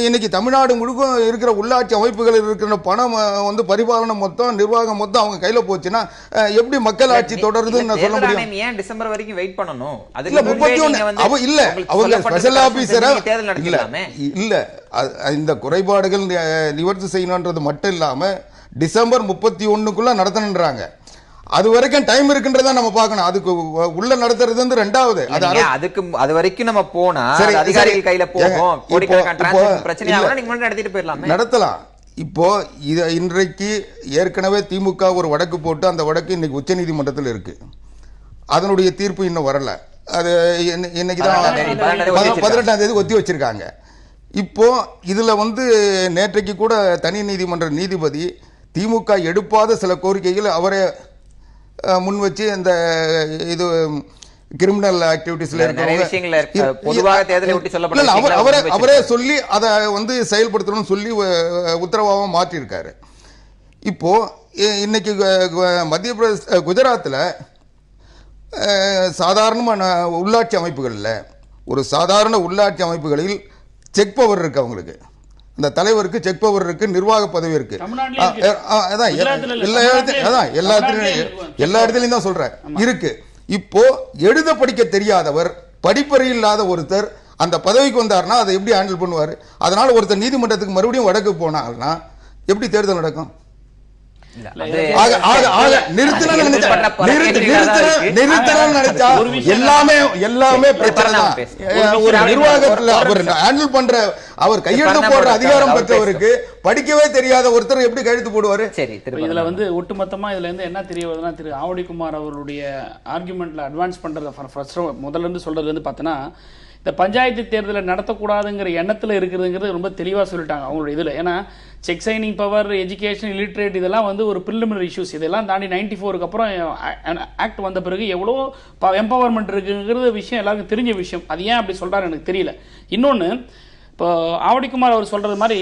இன்னைக்கு தமிழ்நாடு முழுக்க இருக்கிற உள்ளாட்சி அமைப்புகள் இருக்கிற பணம் வந்து பரிபாலனை மொத்தம் நிர்வாகம் மொத்தம் அவங்க கையில போச்சுன்னா எப்படி மக்கள் ஆட்சி தொடருதுன்னு நான் சொல்ல முடியும்? ஏன் டிசம்பர் வரைக்கும் வெயிட் பண்ணணும்? இல்ல 31 இல்ல அவங்க ஸ்பெஷல் ஆபீசரா இல்ல இந்த குறைபாடுகள் நிவர்த்தி செய்யணும்ன்றது மட்டும் இல்லாம டிசம்பர் 31க்குள்ள நடத்தணுன்றாங்க. அது வரைக்கும் டைம் இருக்குன்றத நம்ம பார்க்கணும். அதுக்கு உள்ள நடத்துறது வந்து ரெண்டாவது. அதுக்கு அது வரைக்கும் நம்ம போனா அதிகாரிகள் கையில போகும், கோடிக்கணக்கான டிரான்சாக்ஷன் பிரச்சனை ஆகும்னா நீங்க முன்னாடி நடத்திட்டு போயிடலாம். நடத்தலாம். இப்போ இன்றைக்கு ஏற்கனவே திமுக ஒரு வழக்கு போட்டு அந்த வழக்கு இன்னைக்கு உச்சநீதிமன்றத்தில் இருக்கு. அதனுடைய தீர்ப்பு இன்னும் வரல. அது இன்னைக்கு தான் 18ஆம் தேதி ஒத்தி வச்சிருக்காங்க. இப்போ இதுல வந்து நேற்றைக்கு கூட தனி நீதிமன்ற நீதிபதி திமுக எடுப்பாத சில கோரிக்கைகள் அவரே முன் வச்சு இந்த இது கிரிமினல் ஆக்டிவிட்டிஸ்ல அவரே சொல்லி அதை வந்து செயல்படுத்தணும்னு சொல்லி உத்தரவாக மாற்றியிருக்காரு. இப்போ இன்னைக்கு மத்திய பிரதேச குஜராத்தில் சாதாரணமான உள்ளாட்சி அமைப்புகளில் ஒரு சாதாரண உள்ளாட்சி அமைப்புகளில் செக் பவர் இருக்கு. அவங்களுக்கு அந்த தலைவருக்கு செக் பவர் இருக்கு, நிர்வாக பதவி இருக்கு. எல்லா இடத்துலயும் தான் சொல்றேன் இருக்கு. இப்போ எழுத படிக்க தெரியாதவர், படிப்பறிவு இல்லாத ஒருத்தர் அந்த பதவிக்கு வந்தாருன்னா அதை எப்படி ஹேண்டில் பண்ணுவார்? அதனால ஒருத்தர் நீதிமன்றத்துக்கு மறுபடியும் வடக்கு போனாங்கன்னா எப்படி தேர்தல் நடக்கும்? நிறுத்தினா எல்லாமே பிரச்சனை தான். ஒரு நிர்வாகத்துல அவர் ஹேண்டில் பண்ற, அவர் கையெழுத்து போடுற அதிகாரம் பெற்றவருக்கு படிக்கவே தெரியாத ஒருத்தர் எப்படி கையெழுத்து போடுவாரு? சரி, இதுல வந்து ஒட்டுமொத்தமா இதுல இருந்து என்ன தெரிய வருதுன்னா, திரு ஆவடிக்குமார் அவருடைய ஆர்குமெண்ட்ல அட்வான்ஸ் பண்றத முதல்ல இருந்து சொல்றது வந்து பார்த்தோன்னா, இந்த பஞ்சாயத்து தேர்தலை நடத்தக்கூடாதுங்கிற எண்ணத்தில் இருக்கிறதுங்கிறது ரொம்ப தெளிவாக சொல்லிட்டாங்க அவங்களுடைய இதில். ஏன்னா check signing power, education, illiterate இதெல்லாம் வந்து ஒரு ப்ரிலிமினரி இஷ்யூஸ். இதெல்லாம் தாண்டி 94க்கு அப்புறம் ஆக்ட் வந்த பிறகு எவ்வளோ எம்பவர்மெண்ட் இருக்குங்கிறது விஷயம் எல்லாருக்கும் தெரிஞ்ச விஷயம். அது ஏன் அப்படி சொல்கிறாரு எனக்கு தெரியல. இன்னொன்று, இப்போ ஆவடிக்குமார் அவர் சொல்கிறது மாதிரி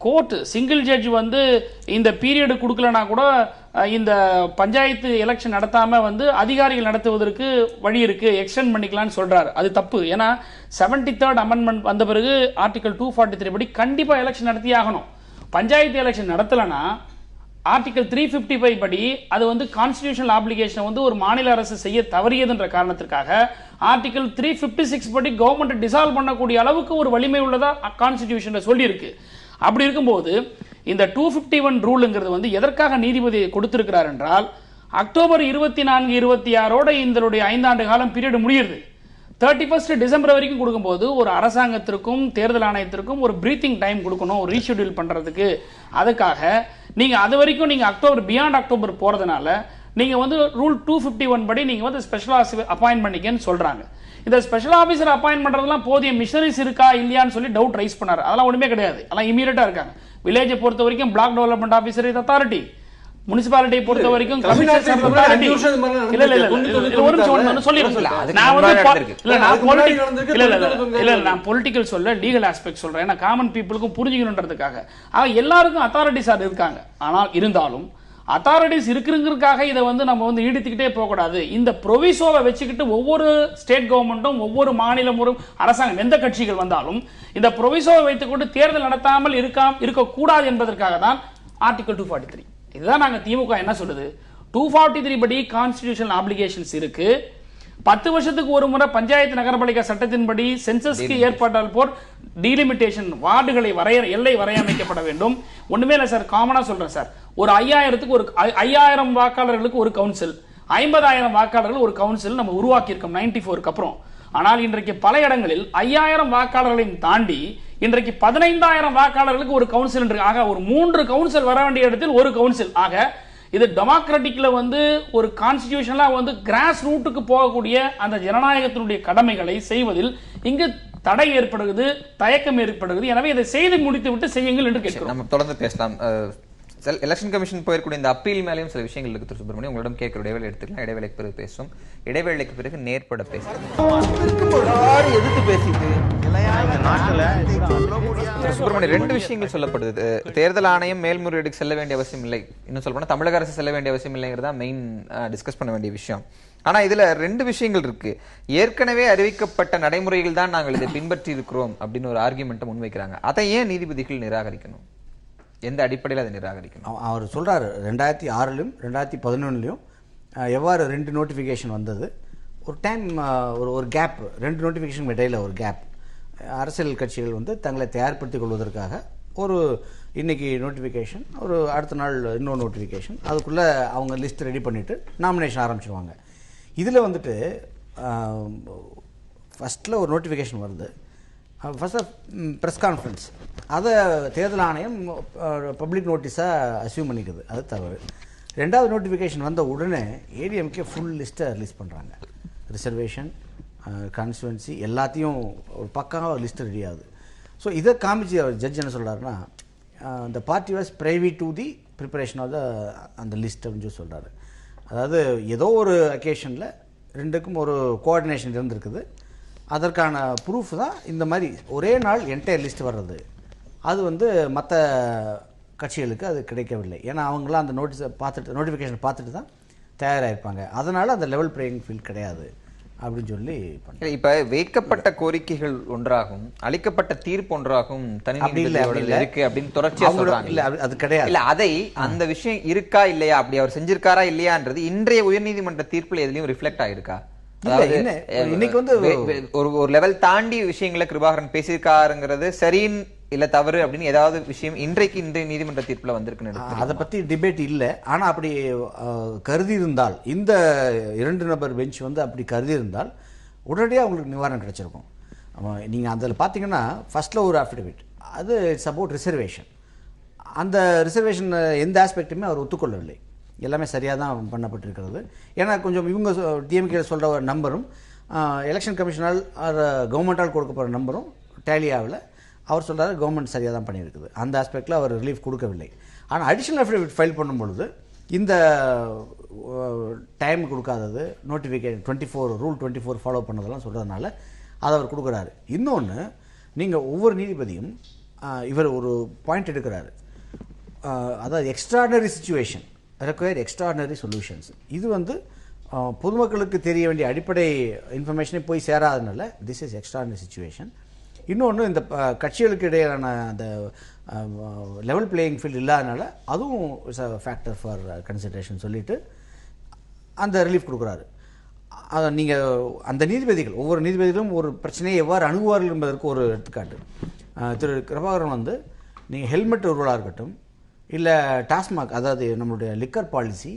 கோர்ட் சிங்கிள் ஜட்ஜ் வந்து இந்த பீரியடு கொடுக்கலனா கூட இந்த பஞ்சாயத்து எலெக்ஷன் நடத்தாம வந்து அதிகாரிகள் நடத்துவதற்கு வழி இருக்கு, எக்ஸ்டெண்ட் பண்ணிக்கலாம்னு சொல்றாரு. அது தப்பு. ஏன்னா 73rd அமெண்ட்மெண்ட் வந்த பிறகு ஆர்டிகல் 243 படி கண்டிப்பா எலெக்ஷன் நடத்தியே ஆகணும். பஞ்சாயத்து எலெக்ஷன் நடத்தலனா ஆர்டிகல் 355 படி அது வந்து கான்ஸ்டிடியூஷனல் ஆப்ளிகேஷன் வந்து ஒரு மாநில அரசு செய்ய தவறியதுன்ற காரணத்திற்காக ஆர்டிகல் 356 படி கவர்மெண்ட் டிசால்வ் பண்ணக்கூடிய அளவுக்கு ஒரு வலிமை உள்ளதா கான்ஸ்டிடியூஷன்ல சொல்லி இருக்கு. அப்படி இருக்கும்போது இந்த 251 ரூலுங்கிறது வந்து எதற்காக நீதிபதி கொடுத்திருக்கிறார் என்றால், அக்டோபர் 24, 26ஓட இந்த 5 ஆண்டு காலம் பீரியட் முடியுது. 31 டிசம்பர் வரைக்கும் கொடுக்கும்போது ஒரு அரசாங்கத்திற்கும் தேர்தல் ஆணையத்திற்கும் ஒரு பிரீத்திங் டைம் கொடுக்கணும், ஒரு ரீஷெட்யூல் பண்றதுக்கு. அதுக்காக நீங்க அது வரைக்கும் நீங்க பியாண்ட் அக்டோபர் போறதுனால நீங்க வந்து ரூல் 251 படி நீங்க வந்து ஸ்பெஷல் ஆஃபீஸர் அப்பாயின்ட் பண்ணிக்கன்னு சொல்றாங்க. இந்த ஸ்பெஷல் ஆஃபீஸர் அப்பாயின்ட் பண்றதுலாம் போதிய மிஷனரிஸ் இருக்கா இல்லையான்னு சொல்லி டவுட் ரைஸ் பண்ணாரு. அதெல்லாம் ஒண்ணுமே கிடையாது, அதெல்லாம் இமீடியட்டா இருக்காங்க. வில்லேஜை பொறுத்த வரைக்கும் பிளாக் டெவலப்மெண்ட் ஆஃபீஸர் இது அத்தாரிட்டி, முனிசிபாலிட்டியை பொறுத்த வரைக்கும் நான் பொலிட்டிக்கல் சொல்ல, லீகல் ஆஸ்பெக்ட் சொல்றேன், ஏன்னா காமன் பீப்புளுக்கும் புரிஞ்சுக்கணுன்றதுக்காக. எல்லாருக்கும் அத்தாரிட்டிஸ் இருக்காங்க. ஆனால் இருந்தாலும் அத்தாரிட்டிஸ் இருக்குங்கிறதுக்காக இதை வந்து நம்ம வந்து ஈடுத்துக்கிட்டே போகக்கூடாது. இந்த ப்ரொவிசோவை வச்சுக்கிட்டு ஒவ்வொரு ஸ்டேட் கவர்மெண்ட்டும் ஒவ்வொரு மாநிலமும் அரசாங்கம் எந்த கட்சிகள் வந்தாலும் இந்த ப்ரொவிசோவை வைத்துக்கொண்டு தேர்தல் நடத்தாமல் இருக்கக்கூடாது என்பதற்காக தான் ஆர்டிகல் 243. இதுதான் நாங்க திமுக என்ன சொல்லுது, 243 படி கான்ஸ்டிடியூஷனல் ஆப்ளிகேஷன்ஸ் இருக்கு. 10 வருஷத்துக்கு ஒரு முறை பஞ்சாயத்து நகரபாலிகா சட்டத்தின்படி சென்சஸ்க்கு ஏற்பாட்டால் போர் டீலிமிட்டேஷன், வார்டுகளை எல்லை வரையமைக்கப்பட வேண்டும். ஒண்ணுமே இல்லை சார், காமனா சொல்றேன் சார், ஒரு 5000 வாக்காளர்களுக்கு ஒரு கவுன்சில், 50,000 வாக்காளர்கள் ஒரு கவுன்சில் நம்ம உருவாக்கி இருக்கோம் 94க்கு அப்புறம். ஆனால் இன்றைக்கு பல இடங்களில் 5000 வாக்காளர்களையும் தாண்டி இன்றைக்கு 15,000 வாக்காளர்களுக்கு ஒரு கவுன்சில் இருக்கு. ஆக ஒரு 3 கவுன்சில் வர வேண்டிய இடத்தில் ஒரு கவுன்சில். ஆக இது டெமோக்ராட்டிக்ல வந்து ஒரு கான்ஸ்டிடியூஷனலா வந்து கிராஸ் ரூட்டுக்கு போகக்கூடிய அந்த ஜனநாயகத்தினுடைய கடமைகளை செய்வதில் இங்கு தடை ஏற்படுகிறது, தயக்கம் ஏற்படுகிறது. எனவே இதை செய்து முடித்து விட்டு செய்யுங்கள் என்று கேட்கிறோம். நம்ம தொடர்ந்து பேசலாம். எலெக்ஷன் கமிஷன் போயிருக்கூடிய இந்த அப்பீல் மேலேயும் சில விஷயங்கள் இருக்கு. திரு சுப்பிரமணியம், உங்களிடம் கேட்கிற இடைவேளை எடுத்துக்கலாம். இடைவேளைக்கு பிறகு பேசுவோம். இடைவேளைக்கு பிறகு நேர்பட பேசுவோம். எதிர்த்து பேசிட்டு சுப்பிரமணியம், 2 விஷயங்கள் சொல்லப்படுது. தேர்தல் ஆணையம் மேல்முறையீடுக்கு செல்ல வேண்டிய அவசியம் இல்லை, இன்னும் சொல்ல போனா தமிழக அரசு செல்ல வேண்டிய அவசியம் இல்லைங்கிறதா மெயின் டிஸ்கஸ் பண்ண வேண்டிய விஷயம். ஆனா இதுல 2 விஷயங்கள் இருக்கு. ஏற்கனவே அறிவிக்கப்பட்ட நடைமுறைகள் தான் நாங்கள் இதை பின்பற்றி இருக்கிறோம் அப்படின்னு ஒரு ஆர்குமெண்ட்டை முன்வைக்கிறாங்க. அதை ஏன் நீதிபதிகள் நிராகரிக்கணும்? எந்த அடிப்படையில் அதை நிராகரிக்கணும்? அவர் சொல்றாரு 2006லும் 2011லையும் எவ்வாறு 2 நோட்டிஃபிகேஷன் வந்தது, ஒரு டைம் ஒரு கேப், 2 நோட்டிஃபிகேஷன் இடையில ஒரு கேப். அரசியல் கட்சிகள் வந்து தங்களை தயார்படுத்திக் கொள்வதற்காக ஒரு இன்னைக்கு நோட்டிஃபிகேஷன், ஒரு அடுத்த நாள் இன்னொரு நோட்டிஃபிகேஷன், அதுக்குள்ளே அவங்க லிஸ்ட் ரெடி பண்ணிவிட்டு நாமினேஷன் ஆரம்பிச்சிருவாங்க. இதில் வந்துட்டு ஃபஸ்ட்டில் ஒரு நோட்டிஃபிகேஷன் வருது, ஃபஸ்ட்டு ப்ரெஸ் கான்ஃபரன்ஸ், அதை தேர்தல் ஆணையம் பப்ளிக் நோட்டீஸாக அசியூம் பண்ணிக்குது, அது தவறு. 2வது நோட்டிஃபிகேஷன் வந்த உடனே ஏடிஎம்கே ஃபுல் லிஸ்ட்டை ரிலீஸ் பண்ணுறாங்க. ரிசர்வேஷன், கான்ஸ்டுவன்சி எல்லாத்தையும் ஒரு பக்காவாக லிஸ்ட் ரெடி ஆகுது. ஸோ இதை காமிச்சு அவர் ஜட்ஜ் என்ன சொல்கிறாருன்னா, the party was privy to the preparation of அந்த லிஸ்ட் அப்படின்னு சொல்லி சொல்கிறாரு. அதாவது ஏதோ ஒரு அக்கேஷனில் 2க்கும் ஒரு கோஆர்டினேஷன் இருந்திருக்குது. அதற்கான ப்ரூஃப் தான் இந்த மாதிரி ஒரே நாள் என்டையர் லிஸ்ட் வர்றது. அது வந்து மற்ற கட்சிகளுக்கு அது கிடைக்கவில்லை. ஏன்னா அவங்களாம் அந்த நோட்டிஃபிகேஷன் பார்த்துட்டு தான் தயாராகிருப்பாங்க. அதனால் அந்த லெவல் பிளேயிங் ஃபீல்ட் கிடையாது அப்படின்னு சொல்லி. இப்ப வைக்கப்பட்ட கோரிக்கைகள் ஒன்றாகும், அளிக்கப்பட்ட தீர்ப்பு ஒன்றாகும், இருக்கு அப்படின்னு தொடர்ச்சியா சொல்றாங்க. இல்ல அது கிடையாது. இல்ல அதை அந்த விஷயம் இருக்கா இல்லையா, அப்படி அவர் செஞ்சிருக்காரா இல்லையான்றது இன்றைய உயர்நீதிமன்ற தீர்ப்புல எதுலயும் ரிஃப்ளெக்ட் ஆயிருக்கா? இன்னைக்கு வந்து ஒரு லெவல் தாண்டி விஷயங்களை கிருபாகரன் பேசியிருக்காருங்கிறது சரின்னு இல்ல தவறு அப்படின்னு ஏதாவது விஷயம் இன்றைய நீதிமன்ற தீர்ப்புல வந்திருக்குன்னு அதை பத்தி டிபேட் இல்லை. ஆனா அப்படி கருதி இருந்தால், இந்த 2 நபர் பெஞ்ச் வந்து அப்படி கருதி இருந்தால் உடனடியாக உங்களுக்கு நிவாரணம் கிடைச்சிருக்கும். நீங்க அதில் பார்த்தீங்கன்னா ஃபர்ஸ்ட்ல ஒரு அஃபிடவிட், அது இட்ஸ் அபவுட் ரிசர்வேஷன். அந்த ரிசர்வேஷன் எந்த ஆஸ்பெக்ட்டுமே அவர் ஒத்துக்கொள்ளவில்லை. எல்லாமே சரியாக தான் பண்ணப்பட்டிருக்கிறது. ஏன்னா கொஞ்சம் இவங்க டிஎம்கே சொல்கிற ஒரு நம்பரும் எலெக்ஷன் கமிஷனால் கவர்மெண்ட்டால் கொடுக்கப்படுற நம்பரும் டேலி ஆகல. அவர் சொல்கிறாரு கவர்மெண்ட் சரியாக தான் பண்ணியிருக்குது. அந்த ஆஸ்பெக்டில் அவர் ரிலீஃப் கொடுக்கவில்லை. ஆனால் அடிஷனல் அஃபிடவிட் ஃபைல் பண்ணும்பொழுது இந்த டைம் கொடுக்காதது, நோட்டிஃபிகேஷன் 24 ரூல் 24 ஃபாலோ பண்ணதெல்லாம் சொல்கிறதுனால அதை அவர் கொடுக்குறாரு. இன்னொன்று, நீங்கள் ஒவ்வொரு நீதிபதியும் இவர் ஒரு பாயிண்ட் எடுக்கிறாரு, அதாவது extraordinary situation require extraordinary solutions. இது வந்து பொதுமக்களுக்கு தெரிய வேண்டிய அடிப்படை இன்ஃபர்மேஷனே போய் சேராதனால திஸ் இஸ் எக்ஸ்ட்ராடனரி சிச்சுவேஷன். இன்னொன்று, இந்த கட்சிகளுக்கு இடையிலான அந்த லெவல் பிளேயிங் ஃபீல்டு இல்லாதனால அதுவும் it's a factor for consideration சொல்லிட்டு அந்த ரிலீஃப் கொடுக்குறாரு. அதை நீங்கள் அந்த நீதிபதிகள் ஒவ்வொரு நீதிபதிகளும் ஒரு பிரச்சனையை எவ்வாறு அணுகுவார்கள் என்பதற்கு ஒரு எடுத்துக்காட்டு. திரு கிருபாகரன் வந்து நீங்கள் ஹெல்மெட் ரூலாக இருக்கட்டும், இல்லை டாஸ்மாக், அதாவது நம்மளுடைய லிக்கர் பாலிசி,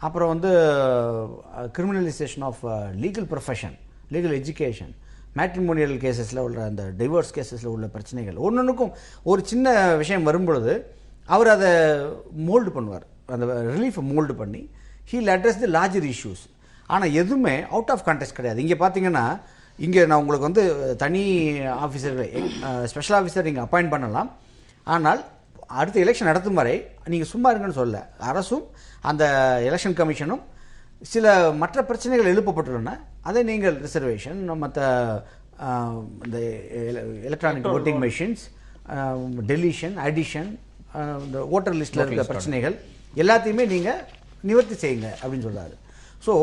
அப்புறம் வந்து criminalisation of legal profession, legal education, matrimonial கேசஸில் உள்ள அந்த டிவோர்ஸ் கேசஸில் உள்ள பிரச்சனைகள் ஒன்றுக்கும் ஒரு சின்ன விஷயம் வரும்பொழுது அவர் அதை மோல்டு பண்ணுவார். அந்த ரிலீஃபை மோல்டு பண்ணி he'll address the larger issues. ஆனால் எதுவுமே அவுட் ஆஃப் கான்டெக்ஸ்ட் கிடையாது. இங்கே பார்த்தீங்கன்னா, இங்கே நான் உங்களுக்கு வந்து தனி ஆஃபீஸர்கள், ஸ்பெஷல் ஆஃபீஸர் நீங்கள் அப்பாயிண்ட் பண்ணலாம். ஆனால் அடுத்த எலெக்ஷன் நடத்தும் வரை நீங்கள் சும்மா இருங்கன்னு சொல்ல. அரசும் அந்த எலெக்ஷன் கமிஷனும் சில மற்ற பிரச்சனைகள் எழுப்பப்பட்டுள்ளன. அதை நீங்கள் ரிசர்வேஷன், மற்ற இந்த electronic voting machines, deletion, addition, இந்த ஓட்டர் லிஸ்ட்டில் இருக்கிற பிரச்சனைகள் எல்லாத்தையுமே நீங்கள் நிவர்த்தி செய்யுங்க அப்படின்னு சொல்கிறாரு. ஸோ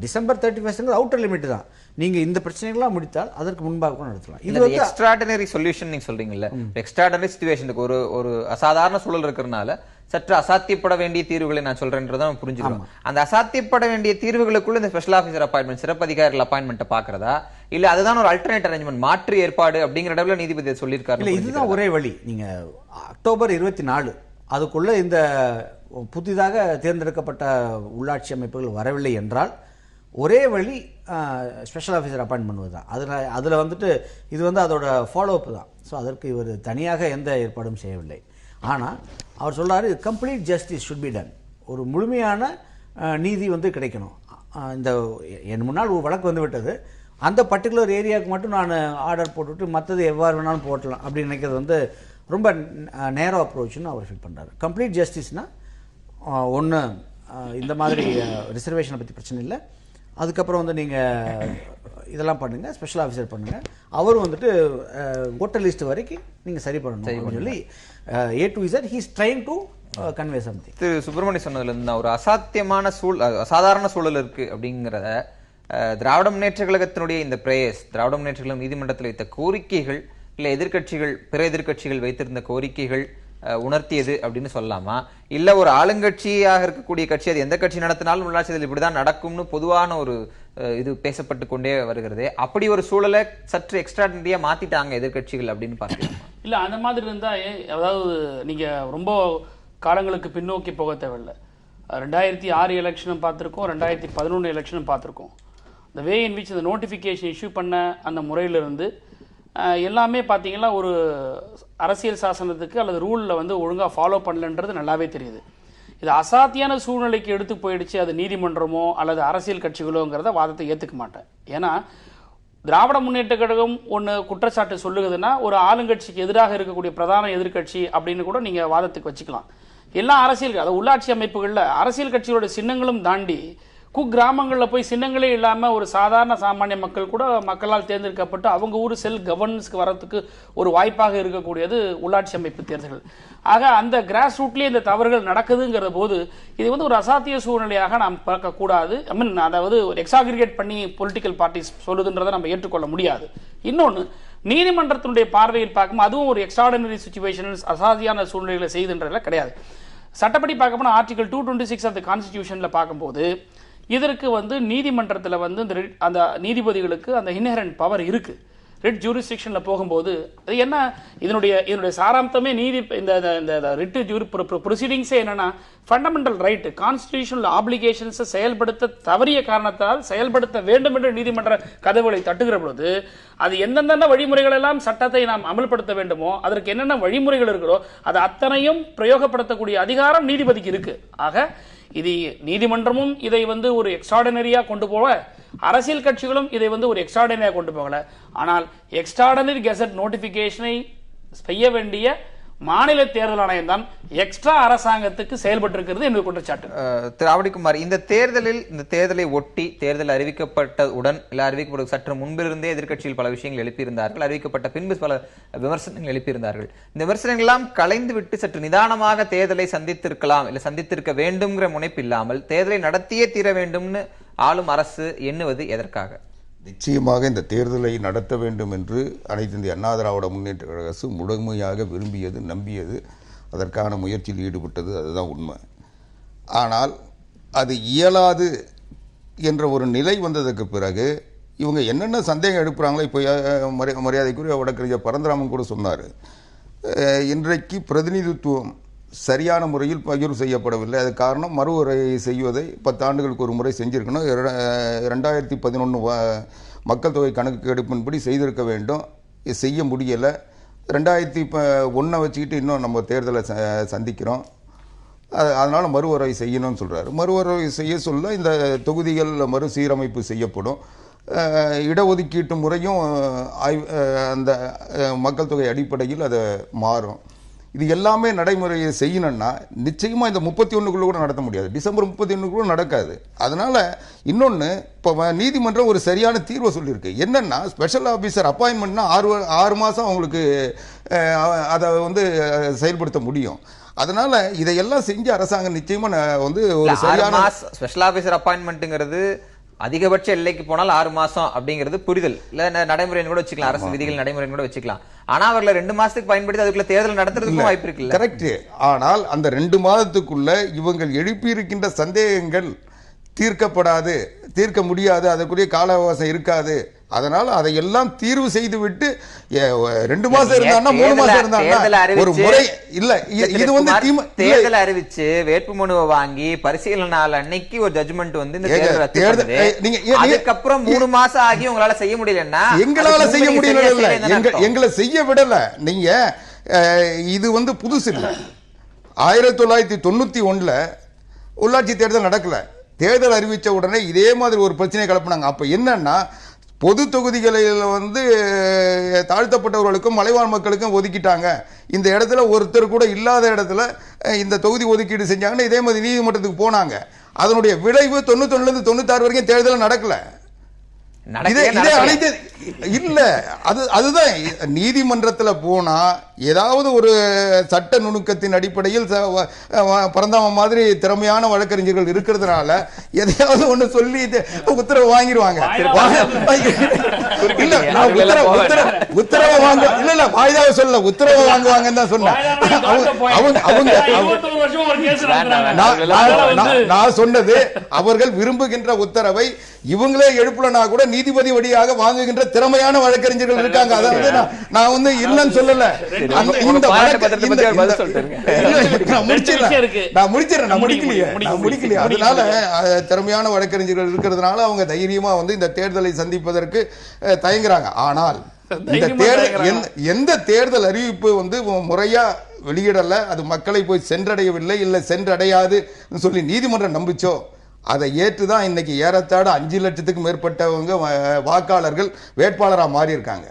டிசம்பர் 31 அவுட்டர் லிமிட் தான். நீங்க இந்த பிரச்சனைகள்லாம் முடித்தால் அதற்கு முன்பாக கூட நடத்தலாம். இது வந்து எக்ஸ்ட்ராடினரி சொல்யூஷன் நீங்க சொல்றீங்கல்ல, எக்ஸ்ட்ராடினரி சிச்சுவேஷனுக்கு ஒரு அசாதாரண சூழல் இருக்கிறதுனால சற்று அசாத்தியப்பட வேண்டிய தீர்வுகளை நான் சொல்றேன்றதை புரிஞ்சுக்கணும். அந்த அசாத்தியப்பட வேண்டிய தீர்வுகளுக்குள்ள இந்த ஸ்பெஷல் ஆஃபீஸர் அப்பாயின்மெண்ட், சிறப்பு அதிகாரிகள் அப்பாயின்மெண்ட் பாக்குறதா, இல்ல அதுதான் ஒரு அல்டர்னேட் அரேஞ்ச்மெண்ட், மாற்று ஏற்பாடு அப்படிங்கிற இடத்துல நீதிபதி சொல்லியிருக்காரு. இல்ல, இதுதான் ஒரே வழி. நீங்க அக்டோபர் 24 அதுக்குள்ள இந்த புதிதாக தேர்ந்தெடுக்கப்பட்ட உள்ளாட்சி அமைப்புகள் வரவில்லை என்றால் ஒரே வழி ஸ்பெஷல் ஆஃபீஸர் அப்பாயின்ட் பண்ணுவது தான். அதில் வந்துட்டு இது வந்து அதோட ஃபாலோ அப் தான். ஸோ அதற்கு இவர் தனியாக எந்த ஏற்பாடும் செய்யவில்லை. ஆனால் அவர் சொல்றாரு complete justice should be done. ஒரு முழுமையான நீதி வந்து கிடைக்கணும். இந்த என் முன்னால் ஒரு வழக்கு வந்து விட்டது, அந்த பர்டிகுலர் ஏரியாவுக்கு மட்டும் நான் ஆர்டர் போட்டுவிட்டு மற்றது எவ்வாறு வேணாலும் போட்டலாம் அப்படின்னு நினைக்கிறது வந்து ரொம்ப நேரோ அப்ரோச்னு அவர் ஃபீல் பண்ணுறாரு. கம்ப்ளீட் ஜஸ்டிஸ்னால் ஒன்று இந்த மாதிரி ரிசர்வேஷனை பற்றி பிரச்சனை இல்லை, அதுக்கப்புறம் வந்து நீங்கள் இதெல்லாம் பண்ணுங்கள், ஸ்பெஷல் ஆஃபீஸர் பண்ணுங்கள், அவர் வந்துட்டு ஓட்டர் லிஸ்ட் வரைக்கும் நீங்கள் சரி பண்ணணும் அப்படின்னு சொல்லி A to Z he is trying to convey something. திரு சுப்பிரமணிய சொன்னதுலேருந்து ஒரு அசாத்தியமான அசாதாரண சூழல் இருக்கு அப்படிங்கிறத திராவிட முன்னேற்ற கழகத்தினுடைய இந்த பிரேயர்ஸ், திராவிட முன்னேற்ற கழகம் நீதிமன்றத்தில் வைத்த கோரிக்கைகள், இல்லை எதிர்கட்சிகள், பிற எதிர்கட்சிகள் வைத்திருந்த கோரிக்கைகள் உணர்த்தியது அப்படின்னு சொல்லலாமா? இல்ல ஒரு ஆளுங்கட்சியாக இருக்கக்கூடிய கட்சி அது எந்த கட்சி நடத்தினாலும் உள்ளாட்சி தேர்தல் இப்படிதான் நடக்கும்னு பொதுவான ஒரு இது பேசப்பட்டு கொண்டே வருகிறது. அப்படி ஒரு சூழலை சற்று எக்ஸ்ட்ராடினரியா மாத்திட்டாங்க எதிர்கட்சிகள் அப்படின்னு பார்க்கலாம். இல்ல அந்த மாதிரி இருந்தா, அதாவது நீங்க ரொம்ப காலங்களுக்கு பின்னோக்கி போக தேவையில்லை. 2006 எலெக்ஷனும் பார்த்துருக்கோம், 2011 எலெக்ஷனும் பார்த்துருக்கோம். இந்த வே இன் விச் இந்த நோட்டிஃபிகேஷன் இஷ்யூ பண்ண அந்த முறையிலிருந்து எல்லாமே பார்த்தீங்கன்னா ஒரு அரசியல் சாசனத்துக்கு அல்லது ரூலில் வந்து ஒழுங்காக ஃபாலோ பண்ணலன்றது நல்லாவே தெரியுது. இது அசாத்தியான சூழ்நிலைக்கு எடுத்து போயிடுச்சு, அது நீதிமன்றமோ அல்லது அரசியல் கட்சிகளோங்கிறத வாதத்தை ஏற்றுக்க மாட்டேன். ஏன்னா திராவிட முன்னேற்ற கழகம் ஒன்று குற்றச்சாட்டு சொல்லுகுதுன்னா ஒரு ஆளுங்கட்சிக்கு எதிராக இருக்கக்கூடிய பிரதான எதிர்கட்சி அப்படின்னு கூட நீங்கள் வாதத்துக்கு வச்சுக்கலாம். எல்லா அரசியல், அதாவது உள்ளாட்சி அமைப்புகளில் அரசியல் கட்சிகளோட சின்னங்களும் தாண்டி குக்கிராமங்களில் போய் சின்னங்களே இல்லாமல் ஒரு சாதாரண சாமானிய மக்கள் கூட மக்களால் தேர்ந்தெடுக்கப்பட்டு அவங்க ஊர் செல்ஃப் கவர்னன்ஸ்க்கு வரத்துக்கு ஒரு வாய்ப்பாக இருக்கக்கூடியது உள்ளாட்சி அமைப்பு தேர்தல்கள். ஆக அந்த கிராஸ் ரூட்லேயே இந்த தவறுகள் நடக்குதுங்கிற போது இது வந்து ஒரு அசாத்திய சூழ்நிலையாக நாம் பார்க்கக்கூடாது. ஐ மீன், அதாவது ஒரு எக்ஸாகிரிகேட் பண்ணி பொலிட்டிக்கல் பார்ட்டிஸ் சொல்லுதுன்றதை நம்ம ஏற்றுக்கொள்ள முடியாது. இன்னொன்று, நீதிமன்றத்தினுடைய பார்வையில் பார்க்கும் அதுவும் ஒரு எக்ஸ்ட்ராடினரி சிச்சுவேஷன்ஸ், அசாத்தியான சூழ்நிலைகளை செய்துன்றதுல கிடையாது. சட்டப்படி பார்க்க போனால் ஆர்டிகல் 226 ஆஃப் த கான்ஸ்டிடியூஷனில் பார்க்கும்போது இதற்கு வந்து நீதிமன்றத்தில் வந்து அந்த நீதிபதிகளுக்கு அந்த இன்ஹெரண்ட் பவர் இருக்கு. ரிட் ஜூரிஸ்டிக்ஷன்ல போகும்போது அது என்ன இதனுடைய சாராம்சமே நீதி இந்த ரிட் ப்ரொசீடிங்ஸே என்னன்னா ஃபண்டமெண்டல் ரைட் கான்ஸ்டிடியூஷனல் ஆப்ளிகேஷன்ஸை செயல்படுத்த தவறிய காரணத்தால் செயல்படுத்த வேண்டும் என்று நீதிமன்ற கதவுகளை தட்டுகிற பொழுது அது எந்தெந்த வழிமுறைகள் எல்லாம் சட்டத்தை நாம் அமல்படுத்த வேண்டுமோ அதற்கு என்னென்ன வழிமுறைகள் இருக்கிறோ அது அத்தனையும் பிரயோகப்படுத்தக்கூடிய அதிகாரம் நீதிபதிக்கு இருக்கு. ஆக இது நீதிமன்றமும் இதை ஒரு எக்ஸ்ட்ராடினரியா கொண்டு போக, அரசியல் கட்சிகளும் இதை ஒரு எக்ஸ்ட்ராடினரியா கொண்டு போகல. ஆனால் எக்ஸ்ட்ராடினரி கெசட் நோட்டிபிகேஷனை செய்ய வேண்டிய மாநில தேர்தல் ஆணையம் தான் எக்ஸ்ட்ரா அரசாங்கத்துக்கு செயல்பட்டு இருக்கிறது என்று குற்றச்சாட்டு. திரு ஆவடிக்குமார், இந்த தேர்தலை ஒட்டி தேர்தல் அறிவிக்கப்பட்டவுடன் இல்ல அறிவிக்கப்பட்ட சற்று முன்பிலிருந்தே எதிர்க்கட்சியில் பல விஷயங்கள் எழுப்பியிருந்தார்கள், அறிவிக்கப்பட்ட பின்பு பல விமர்சனங்கள் எழுப்பியிருந்தார்கள். இந்த விமர்சனங்கள் எல்லாம் கலைந்து விட்டு சற்று நிதானமாக தேர்தலை சந்தித்திருக்கலாம் இல்ல சந்தித்திருக்க வேண்டும்ங்கிற முனைப்பு இல்லாமல் தேர்தலை நடத்தியே தீர வேண்டும்னு ஆளும் அரசு எண்ணுவது எதற்காக? நிச்சயமாக இந்த தேர்தலை நடத்த வேண்டும் என்று அனைத்து இந்திய அண்ணா திராவிட முன்னேற்ற கழக அரசு முழுமையாக விரும்பியது, நம்பியது, அதற்கான முயற்சியில் ஈடுபட்டது, அதுதான் உண்மை. ஆனால் அது இயலாது என்ற ஒரு நிலை வந்ததுக்கு பிறகு இவங்க என்னென்ன சந்தேகம் எழுப்புறாங்களோ, இப்போ மரியாதைக்குரிய வழக்கறிஞர் பரந்துராமன் கூட சொன்னார், இன்றைக்கு பிரதிநிதித்துவம் சரியான முறையில் பகிர்வு செய்யப்படவில்லை. அது காரணம் மறுவரை செய்வதை 10 ஆண்டுகளுக்கு ஒரு முறை செஞ்சிருக்கணும். 2011 மக்கள் தொகை கணக்கு எடுப்பின்படி செய்திருக்க வேண்டும், செய்ய முடியலை. 2001 வச்சுக்கிட்டு இன்னும் நம்ம தேர்தலை சந்திக்கிறோம், அதனால் மறுவரை செய்யணும்னு சொல்கிறாரு. மறுவரை செய்ய சொல்ல இந்த தொகுதிகள் மறுசீரமைப்பு செய்யப்படும், இடஒதுக்கீட்டு முறையும் அந்த மக்கள் தொகை அடிப்படையில் அதை மாறும். இது எல்லாமே நடைமுறையை செய்யணும்னா நிச்சயமாக இந்த 31க்குள்ள கூட நடத்த முடியாது, டிசம்பர் 31க்குள்ள நடக்காது. அதனால் இன்னொன்று, இப்போ நீதிமன்றம் ஒரு சரியான தீர்வை சொல்லியிருக்கு. என்னென்னா ஸ்பெஷல் ஆஃபீஸர் அப்பாயின்மெண்ட்னா 6 மாதம் அவங்களுக்கு அதை செயல்படுத்த முடியும். அதனால் இதையெல்லாம் செஞ்சு அரசாங்கம் நிச்சயமாக ஒரு சரியான ஸ்பெஷல் ஆஃபீஸர் அப்பாயின்மெண்ட்டுங்கிறது அதிகபட்ச எல்லைக்கு போனால் 6 மாசம் அப்படிங்கிறது புரிதல் இல்ல, நடைமுறை கூட வச்சுக்கலாம், அரசு விதிகள் நடைமுறை கூட வச்சுக்கலாம். ஆனா அவர்களை 2 மாசத்துக்கு பயன்படுத்தி அதுக்குள்ள தேர்தல் நடத்துறதுக்கும் வாய்ப்பு இருக்கு. கரெக்ட். ஆனால் அந்த 2 மாதத்துக்குள்ள இவங்கள் எழுப்பி இருக்கின்ற சந்தேகங்கள் தீர்க்கப்படாது, தீர்க்க முடியாது, அதற்குரிய கால அவகாசம் இருக்காது. அதனால அதையெல்லாம் தீர்வு செய்து விட்டு 2 மாசம் இருந்தா 3 மாசம் இருந்தா ஒரு முறை இல்ல. இது தேர்தல் அறிவிச்சு வேட்புமனுவை வாங்கி பரிசீலனை நாள் அன்னைக்கு ஒரு ஜட்ஜ்மெண்ட் இந்த தேர்தல் அதுக்கப்புறம் 3 மாசம் ஆகி உங்களால செய்ய முடியலன்னா எங்களால செய்ய முடியல, எங்களை செய்ய விடல. நீங்க இது புதுசு இல்ல. 1991 உள்ளாட்சி தேர்தல் நடக்கல, தேர்தல் அறிவிச்ச உடனே இதே மாதிரி ஒரு பிரச்சனை கிளப்பினாங்க. அப்ப என்னன்னா பொது தொகுதிகளில் தாழ்த்தப்பட்டவர்களுக்கும் மலைவாழ் மக்களுக்கும் ஒதுக்கிட்டாங்க. இந்த இடத்துல ஒருத்தர் கூட இல்லாத இடத்துல இந்த தொகுதி ஒதுக்கீடு செஞ்சாங்கன்னா இதே மாதிரி நீதிமன்றத்துக்கு போனாங்க. அதனுடைய விளைவு 91 96 வரைக்கும் தேர்தல் நடக்கல. இல்ல அதுதான் நீதிமன்றத்தில் போனா ஏதாவது ஒரு சட்ட நுணுக்கத்தின் அடிப்படையில் பரந்தாம மாதிரி திறமையான வழக்கறிஞர்கள் இருக்கிறதுனால எதையாவது ஒண்ணு சொல்லி உத்தரவு வாங்கிடுவாங்க. உத்தரவு வாங்க இல்ல வாய்தாவை சொல்ல உத்தரவு வாங்குவாங்கன்னு தான் சொன்னேன். நான் சொன்னது அவர்கள் விரும்புகின்ற உத்தரவை இவங்களே எழுப்பலனா கூட நீதிபதி வழியாக வாங்குகின்ற திறமையான வழக்கறிஞர்கள் இருக்காங்க. அதாவது நான் இல்லன்னு சொல்லல. இந்த முடிக்கலையே. அதனால திறமையான வழக்கறிஞர்கள் இருக்கிறதுனால அவங்க தைரியமா இந்த தேர்தலை சந்திப்பதற்கு தயங்குறாங்க. ஆனால் இந்த தேர்தல் எந்த தேர்தல் அறிவிப்பு முறையா வெளியிடல, அது மக்களை போய் சென்றடையவில்லை, இல்ல சென்றடையாது சொல்லி நீதிமன்றம் நம்பிச்சோ அதை ஏற்றுதான் இன்னைக்கு ஏறத்தாழ 5 லட்சத்துக்கும் மேற்பட்டவங்க வாக்காளர்கள் வேட்பாளராக மாறி இருக்காங்க.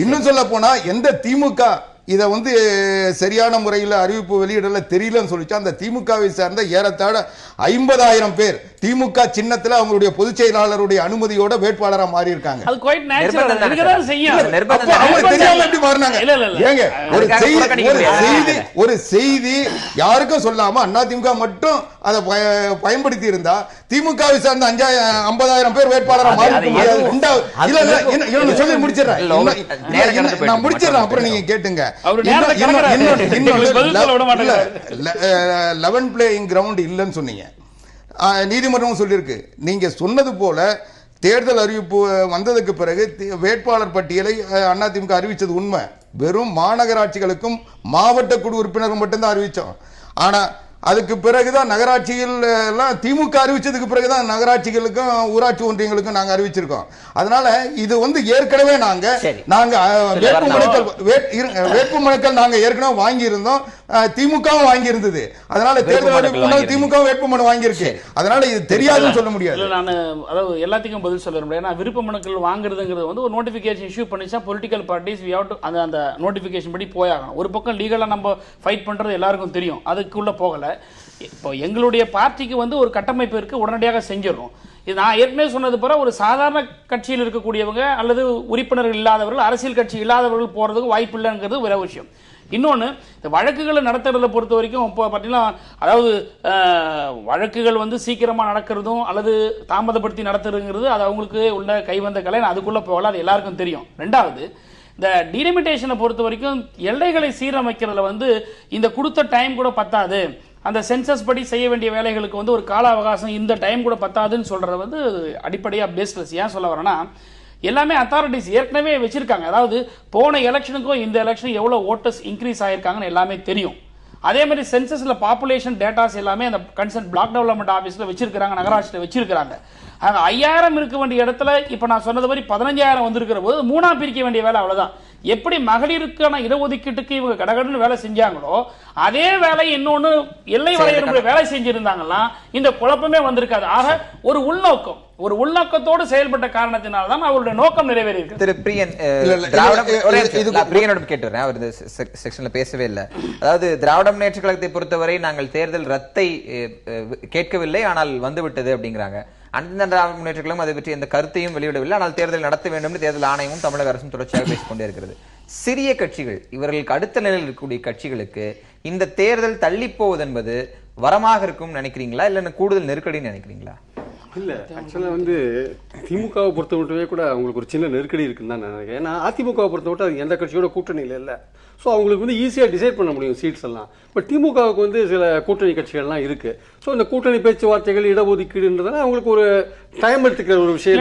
இன்னும் சொல்ல போனா எந்த திமுக இதை சரியான முறையில் அறிவிப்பு வெளியிடல தெரியலன்னு சொல்லிச்சா அந்த திமுகவை சார்ந்த ஏறத்தாழ 50,000 பேர் திமுக சின்னத்தில் அவங்களுடைய பொதுச் செயலாளருடைய அனுமதியோட வேட்பாளராக மாறி இருக்காங்க. ஒரு செய்தி யாருக்கும் சொல்லாம அதிமுக மட்டும் அதை பயன்படுத்தி இருந்தா திமுகவை சார்ந்த 50,000 பேர் வேட்பாளராக மாறி சொல்லி முடிச்சிடறேன். நான் முடிச்சிடறேன், அப்புறம் நீங்க கேட்டுங்க. லெவன் பிளேயிங் கிரவுண்ட் இல்லைன்னு சொன்னீங்க, நீதிமன்றம் சொல்லியிருக்கு. நீங்க சொன்னது போல தேர்தல் அறிவிப்பு வந்ததுக்கு பிறகு வேட்பாளர் பட்டியலை அதிமுக அறிவிச்சது உண்மை. வெறும் மாநகராட்சிகளுக்கும் மாவட்ட குழு உறுப்பினர்கள் மட்டும்தான் அறிவிச்சோம். ஆனா அதுக்கு பிறகுதான் நகராட்சிகள் எல்லாம் திமுக அறிவிச்சதுக்கு பிறகுதான் நகராட்சிகளுக்கும் ஊராட்சி ஒன்றியங்களுக்கும் நாங்க அறிவிச்சிருக்கோம். அதனால இது ஏற்கனவே நாங்க வேட்புமனுக்கள் நாங்க ஏற்கனவே வாங்கி இருந்தோம், திமுகவும் வாங்கி இருந்தது. அதனால தேர்தல் அறிவிப்பு திமுக வேட்புமனு வாங்கியிருக்கு. அதனால இது தெரியாதுன்னு சொல்ல முடியாது. நான் அதாவது எல்லாத்துக்கும் பதில் சொல்ல முடியாது. ஏன்னா விருப்ப மனுக்கள் வாங்குறதுங்கிறது ஒரு நோட்டிபிகேஷன் இஷ்யூ பண்ணிச்சா பொலிட்டிக்கல் பார்ட்டிஸ் அந்த நோட்டிபிகேஷன் படி போயாகணும். ஒரு பக்கம் லீகலா நம்ம ஃபைட் பண்றது எல்லாருக்கும் தெரியும், அதுக்குள்ள போகல. இப்போ எங்களுடைய பார்ட்டிக்கு ஒரு கட்டமைப்பு இருக்கு, உடனடியாக செஞ்சிடணும். இது நான் ஏற்கனவே சொன்னது போல ஒரு சாதாரண கட்சியில் இருக்கக்கூடியவங்க அல்லது உறுப்பினர்கள் இல்லாதவர்கள், அரசியல் கட்சி இல்லாதவர்கள் போறதுக்கு வாய்ப்பு இல்லைங்கிறது ஒரு விஷயம். இன்னொன்று, இந்த வழக்குகளை நடத்துறதை பொறுத்த வரைக்கும் இப்போ பார்த்தீங்கன்னா, அதாவது வழக்குகள் சீக்கிரமாக நடக்கிறதும் அல்லது தாமதப்படுத்தி நடத்துறதுங்கிறது அது அவங்களுக்கு உள்ள கைவந்த கலை, அதுக்குள்ளே போகல, அது எல்லாருக்கும் தெரியும். ரெண்டாவது, இந்த டிலிமிட்டேஷனை பொறுத்த வரைக்கும் எல்லைகளை சீரமைக்கிறதுல இந்த கொடுத்த டைம் கூட பத்தாது, அந்த சென்சஸ் படி செய்ய வேண்டிய வேலைகளுக்கு ஒரு கால அவகாசம் இந்த டைம் கூட பத்தாதுன்னு சொல்றது அடிப்படையாக பேஸ்லெஸ். ஏன் சொல்ல வரேன்னா, எல்லாமே அத்தாரிட்டிஸ் ஏற்கனவே வச்சிருக்காங்க. அதாவது போன எலெக்ஷனுக்கும் இந்த எலெக்ஷனுக்கும் எவ்வளவு ஓட்டர்ஸ் இன்க்ரீஸ் ஆயிருக்காங்கன்னு எல்லாமே தெரியும். அதே மாதிரி சென்சஸ்ல பாப்புலேஷன் டேட்டாஸ் எல்லாமே அந்த கன்சர்ன் பிளாக் டெவலப்மெண்ட் ஆஃபீஸ்ல வச்சிருக்காங்க, நகராட்சியில் வச்சிருக்காங்க. 5000 இருக்க வேண்டிய இடத்துல இப்ப நான் சொன்னது மாதிரி 15000 வந்திருக்கிற போது 3ஆ பிரிக்க வேண்டிய வேலை அவ்வளவுதான். எப்படி மகளிருக்கான இடஒதுக்கீட்டுக்கு இவங்க கடகடன்னு வேலை செஞ்சாங்களோ அதே வேலை இன்னொன்னு எல்லை வரையறை வேலை செஞ்சிருந்தாங்கன்னா இந்த குழப்பமே வந்திருக்காது. ஆக ஒரு உள்நோக்கத்தோடு செயல்பட்ட காரணத்தினால்தான் அவருடைய நோக்கம் நிறைவேறியிருக்கு. திரு பிரியன், பிரியனோட கேட்டுறேன், அவர் செக்ஷன்ல பேசவே இல்லை. அதாவது திராவிட முன்னேற்ற கழகத்தை பொறுத்தவரை நாங்கள் தேர்தல் ரத்தை கேட்கவில்லை, ஆனால் வந்துவிட்டது அப்படிங்கிறாங்க. அந்த திராவிட முன்னேற்ற கழகம் அதை பற்றி எந்த கருத்தையும் வெளியிடவில்லை, ஆனால் தேர்தல் நடத்த வேண்டும் என்று தேர்தல் ஆணையமும் தமிழக அரசும் தொடர்ச்சியாக பேசிக்கொண்டே இருக்கிறது. சிறிய கட்சிகள், இவர்களுக்கு அடுத்த நிலையில் இருக்கக்கூடிய கட்சிகளுக்கு இந்த தேர்தல் தள்ளி போவது என்பது வரமாக இருக்கும் நினைக்கிறீங்களா, இல்ல கூடுதல் நெருக்கடின்னு நினைக்கிறீங்களா? இல்ல, ஆக்சுவலா திமுகவை பொறுத்த மட்டுமே கூட அவங்களுக்கு ஒரு சின்ன நெருக்கடி இருக்குன்னு தான் நினைக்கிறேன். ஏன்னா அதிமுகவை பொறுத்த மட்டும் அது எந்த கட்சியோட கூட்டணியில இல்ல. ஸோ அவங்களுக்கு ஈஸியாக டிசைட் பண்ண முடியும் சீட்ஸ் எல்லாம். பட் திமுகவுக்கு சில கூட்டணி கட்சிகள்லாம் இருக்கு. ஸோ இந்த கூட்டணி பேச்சுவார்த்தைகள் இடஒதுக்கீடுன்றதுனா அவங்களுக்கு ஒரு டைம் எடுத்துக்கிற ஒரு விஷயம்.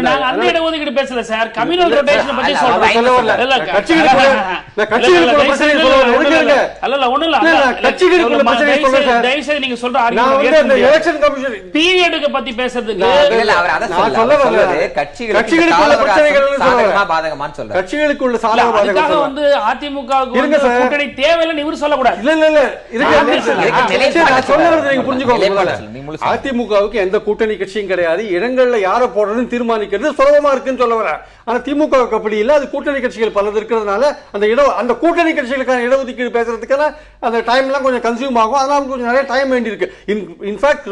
இடஒதுக்கீடு பேசல சார், கம்யூனல் ரொட்டேஷன் பத்தி நீங்க சொல்ற பீரியடுக்கு பத்தி பேசுறதுக்கு கட்சிகளுக்குள்ள சாதகமாக அதிமுக கூட்டணி தேவையில்லை இவர் சொல்லக்கூடாது. அதிமுகவுக்கு எந்த கூட்டணி கட்சியும் கிடையாது. இடங்கள்ல யாரை போடுறதுன்னு தீர்மானிக்கிறது சுலபமா இருக்குன்னு சொல்ல வர. ஆனா திமுகவுக்கு அப்படி இல்ல. அது கூட்டணி கட்சிகள் பலது இருக்கிறதுனால அந்த கூட்டணி கட்சிகளுக்கான இடஒதுக்கீடு பேசுறதுக்கான அந்த டைம் எல்லாம் கொஞ்சம் கன்சியூம் ஆகும். அதனால கொஞ்சம் நிறைய டைம் வேண்டி இருக்கு. இன்ஃபேக்ட்